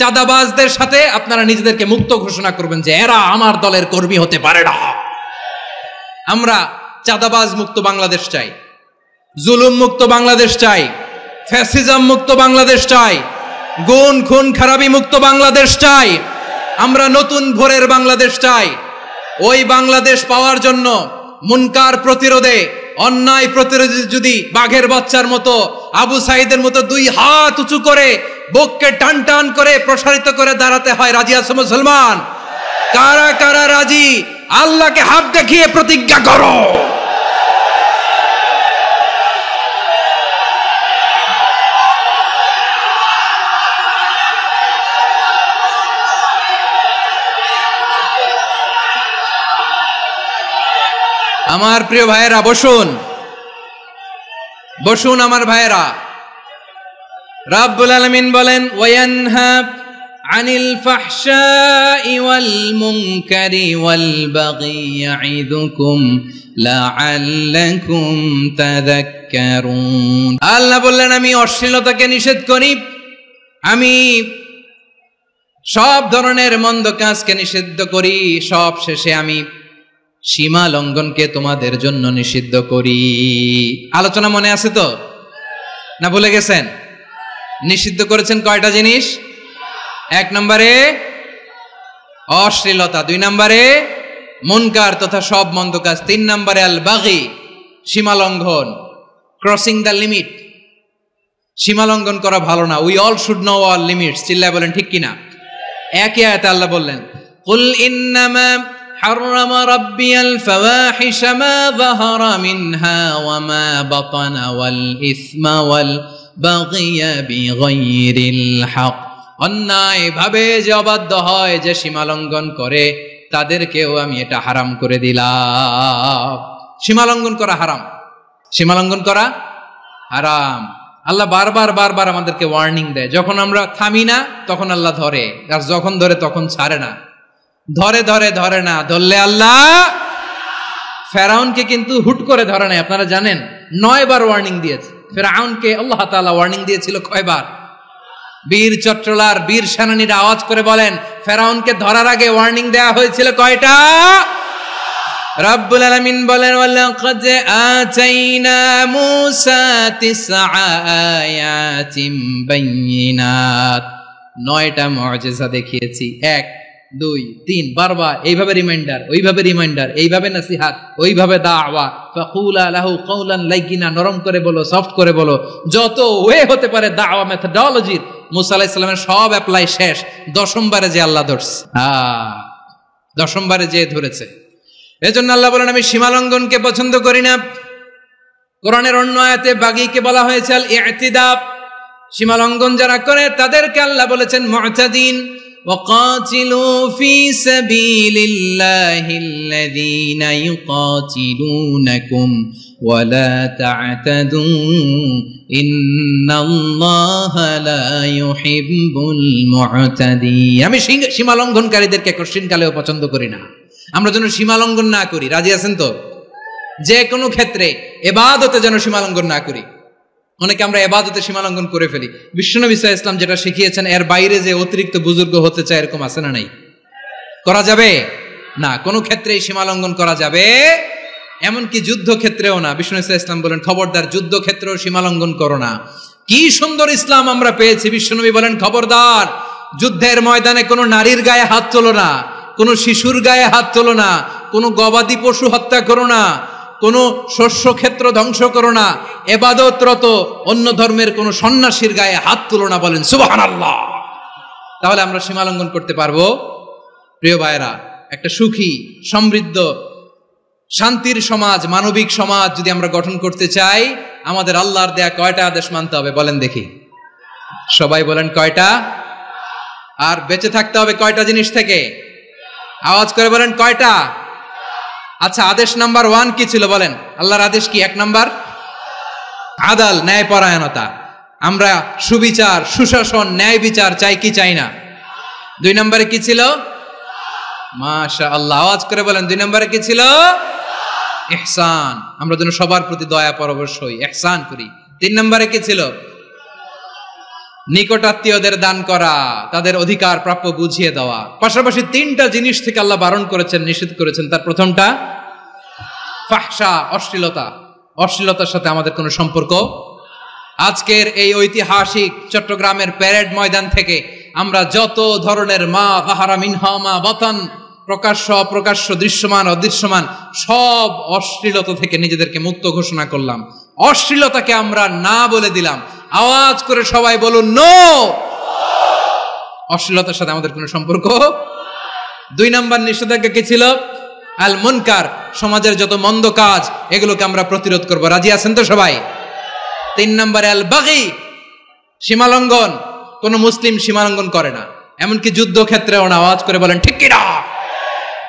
চাঁদাবাজদের সাথে আপনারা নিজেদেরকে মুক্ত ঘোষণা করবেন যে এরা আমার দলের কর্মী হতে পারে না। আমরা চাঁদাবাজ মুক্ত বাংলাদেশ চাই, জুলুম মুক্ত বাংলাদেশ চাই, ফ্যাসিজম মুক্ত বাংলাদেশ চাই, গুণ খুন খারাপি মুক্ত বাংলাদেশ চাই। আমরা নতুন ভোরের বাংলাদেশ চাই। ওই বাংলাদেশ পাওয়ার জন্য মুনকার প্রতিরোধে, অন্যায় প্রতিরোধে যদি বাঘের বাচ্চার মতো, আবু সাইদের মতো দুই হাত উঁচু করে বুককে টান টান করে প্রসারিত করে দাঁড়াতে হয়, রাজি আছো মুসলমান? কারা কারা রাজি? আল্লাহকে হাত দেখিয়ে প্রতিজ্ঞা করো। আমার প্রিয় ভাইয়েরা, বসুন বসুন আমার ভাইয়েরা। রাব্বুল আলামিন বলেন, ওয়ায়ানহা আনিল ফাহশাই ওয়াল মুনকারি ওয়াল বাগি ইয়াইদুকুম লাআল্লাকুম তাযাক্কারুন। আল্লাহ বললেন, আমি অশ্লীলতাকে নিষেধ করি, আমি সব ধরনের মন্দ কাজকে নিষিদ্ধ করি, সব শেষে আমি সীমা লঙ্ঘনকে তোমাদের জন্য নিষিদ্ধ করি। আলোচনা মনে আছে তো, না ভুলে গেছেন? নিষিদ্ধ করেছেন কয়টা জিনিস? 1 নম্বরে অশ্লীলতা, 2 নম্বরে মুনকার তথা সব মন্দ কাজ, 3 নম্বরে আল বাগি, সীমা লঙ্ঘন, ক্রসিং দ্য লিমিট। সীমা লঙ্ঘন করা ভালো না। We all should know our limits. চিল্লায় বলেন ঠিক কিনা? একই আয়াতে আল্লাহ বললেন, কুল ইন্নামা حرم ربي الفواحش ما ظهر منها وما بطن والإثم والبغي بغير الحق। অন্যায় ভাবে যে অবাধ্য হয়, যে সীমা লঙ্ঘন করে, তাদেরকেও আমি এটা হারাম করে দিলাম। সীমা লঙ্ঘন করা হারাম, সীমা লঙ্ঘন করা হারাম। আল্লাহ বারবার আমাদেরকে ওয়ার্নিং দেয়। যখন আমরা থামি না তখন আল্লাহ ধরে, আর যখন ধরে তখন ছাড়ে না। ধরে না, ধরলে আল্লাহ। ফেরাউনকে কিন্তু হুট করে ধরে নাই, আপনারা জানেন 9 বার ওয়ার্নিং দিয়েছে। ফেরাউনকে আল্লাহ তাআলা ওয়ার্নিং দিয়েছিল কয়বার? বীর চট্টলার বীর সেনানীরা আওয়াজ করে বলেন, ফেরাউনকে ধরার আগে ওয়ার্নিং দেয়া হয়েছিল কয়টা? রব্বুল আলামিন বলেন, ওয়ালাকাদ আতাইনা মূসা 9 আয়াতিন বাইয়িনাত, 9টা মুআজিজা দেখিয়েছি। 1 2 3 বারবার এইভাবে রিমাইন্ডার, ওইভাবে রিমাইন্ডার, এইভাবে নসিহত, ওইভাবে দাওয়া। ফাকুলা লাহু কাওলান লাইয়িনা, নরম করে বলো, সফট করে বলো, যত ওয়ে হতে পারে দাওয়া মেথোডোলজির। মুসা আলাইহিস সালামের সব অ্যাপ্লাই শেষ, 10ম বারে যে আল্লাহ ধরছে। 10ম বারে যে ধরেছে। এজন্য আল্লাহ বলেন, আমি সীমা লঙ্ঘনকে পছন্দ করি না। কোরআনের অন্য আয়াতে বাগীকে বলা হয়েছে আল ইতিদা, সীমা লঙ্ঘন যারা করে তাদেরকে আল্লাহ বলেছেন মুতাদিন। وقاتلوا في سبيل الله الذين يقاتلونكم ولا تعتدوا إن الله لا يحب المعتدين। আমি সীমা লঙ্ঘনকারীদেরকে কোশ্চিনকালেও পছন্দ করি না। আমরা যেন সীমা লঙ্ঘন না করি, রাজি আছেন তো? যে কোনো ক্ষেত্রে ইবাদতে যেন সীমা লঙ্ঘন না করি। অনেকে আমরা ইবাদতে সীমা লঙ্ঘন করে ফেলি। বিশ্বনবী সাল্লাল্লাহু আলাইহি ওয়াসাল্লাম যেটা শিখিয়েছেন এর বাইরে যে অতিরিক্ত বুজুর্গ হতে চায়, এরকম আছে না নাই? করা যাবে না, কোনো ক্ষেত্রেই সীমা লঙ্ঘন করা যাবে, এমনকি যুদ্ধ ক্ষেত্রেও না। বিশ্বনবী সাল্লাল্লাহু আলাইহি ওয়াসাল্লাম বলেন, খবরদার যুদ্ধ ক্ষেত্রেও সীমা লঙ্ঘন করো না। কি সুন্দর ইসলাম আমরা পেয়েছি। বিশ্বনবী বলেন, খবরদার যুদ্ধের ময়দানে কোনো নারীর গায়ে হাত তোলো না, কোনো শিশুর গায়ে হাত তোলো না, কোনো গবাদি পশু হত্যা করো না, কোনো শস্য ক্ষেত্র ধ্বংস করো না, ইবাদতরত অন্য ধর্মের কোনো সন্ন্যাসীর গায়ে হাত তুলো না। বলেন সুবহানাল্লাহ। তাহলে আমরা সীমা লঙ্ঘন করতে পারবো? প্রিয় ভাইরা, একটা সুখী, সমৃদ্ধ, শান্তির সমাজ, মানবিক সমাজ যদি আমরা গঠন করতে চাই, আমাদের আল্লাহর দেয়া কয়টা আদেশ মানতে হবে বলেন দেখি? সবাই বলেন কয়টা? আর বেঁচে থাকতে হবে কয়টা জিনিস থেকে? আওয়াজ করে বলেন কয়টা? আচ্ছা, আদেশ নাম্বার 1 কি ছিল বলেন? আল্লাহর আদেশ কি? 1 নাম্বার আদাল, ন্যায়পরায়ণতা। আমরা সুবিচার, সুশাসন, ন্যায় বিচার চাই কি চাই না? 2 নম্বরে কি ছিল? মাশাআল্লাহ, আওয়াজ করে বলেন 2 নম্বরে কি ছিল? ইহসান। আমরা যেন সবার প্রতি দয়া পরবশ হই, ইহসান করি। 3 নম্বরে কি ছিল? নিকটাত্মীয়দের দান করা, তাদের অধিকার প্রাপ্য বুঝিয়ে দেওয়া। পাশাপাশি 3টা জিনিস থেকে আল্লাহ বারণ করেছেন, নিষেধ করেছেন। তার প্রথমটা ফাহশা, অশ্লীলতা। অশ্লীলতার সাথে আমাদের কোনো সম্পর্ক। আজকের এই ঐতিহাসিক চট্টগ্রামের প্যারেড ময়দান থেকে আমরা যত ধরনের মা যাহারা মিনহা মা বাতান, প্রকাশ্য অপ্রকাশ্য, দৃশ্যমান অদৃশ্যমান, সব অশ্লীলতা থেকে নিজেদেরকে মুক্ত ঘোষণা করলাম। অশ্লীলতাকে আমরা না বলে দিলাম। আওয়াজ করে সবাই বলুন নো। অশ্লীলতার সাথে আমাদের কোনো সম্পর্ক। 2 নম্বর নিষেধাজ্ঞা কি ছিল? আল মুনকার, সমাজের যত মন্দ কাজ এগুলোকে আমরা প্রতিরোধ করব। রাজি আছেন তো সবাই? 3 নম্বরে আল বাগি, সীমালঙ্ঘন। কোন মুসলিম সীমালঙ্ঘন করে না, এমনকি যুদ্ধক্ষেত্রেও না। আওয়াজ করে বলেন ঠিক কিনা?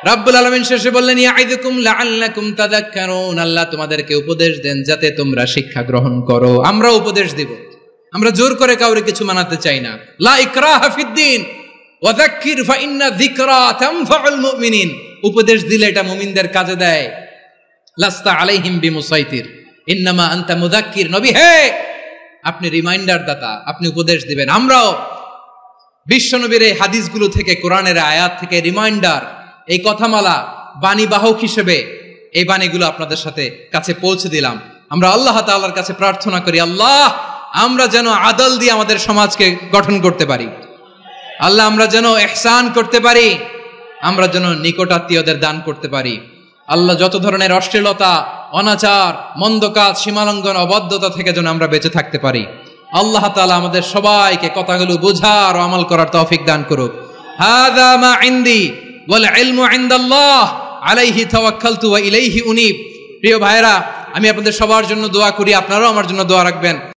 রাব্বুল আলামিন শেষে বললেন ইয়াইদুকুম লাআল্লাকুম তাযাক্কারুন, আল্লাহ তোমাদেরকে উপদেশ দেন যাতে তোমরা শিক্ষা গ্রহণ করো। আমরা উপদেশ দিব, আমরা জোর করে কাউরে কিছু মানাতে চাই না। লা ইকরাহা ফিদ্দিন ওয়া যাক্কির ফা ইন্না যিকরা তানফাউল মুমিনিন। উপদেশ দিলে এটা মুমিনদের কাজে দেয়। লাস্তা আলাইহিম বিমুসাইতির ইন্নামা আনতা মুযাক্কির। নবী হে, আপনি রিমাইন্ডার দাতা, আপনি উপদেশ দিবেন। আমরাও বিশ্বনবীর এই হাদিসগুলো থেকে, কোরআনের আয়াত থেকে রিমাইন্ডার, এই কথামালা, বাণী বাহক হিসেবে এই বাণীগুলো আপনাদের সাথে কাছে পৌঁছে দিলাম। আমরা আল্লাহ তাআলার কাছে প্রার্থনা করি, আল্লাহ আমরা যেন আদল দিয়ে আমাদের সমাজকে গঠন করতে পারি। আল্লাহ আমরা যেন ইহসান করতে পারি, আমরা যেন নিকটাত্মীয়দের দান করতে পারি। আল্লাহ যত ধরনের অশ্লীলতা, অনাচার, মন্দ কাজ, সীমালঙ্ঘন, অবাধ্যতা থেকে যেন আমরা বেঁচে থাকতে পারি। আল্লাহ তাআলা আমাদের সবাইকে কথাগুলো বোঝার ও আমল করার তৌফিক দান করুক। হাযা মা ইনদি ওয়াল ইলমু ইনদাল্লাহ আলাইহি তাওয়াক্কালতু ওয়া ইলাইহি উনীব। প্রিয় ভাইরা, আমি আপনাদের সবার জন্য দোয়া করি, আপনারাও আমার জন্য দোয়া রাখবেন।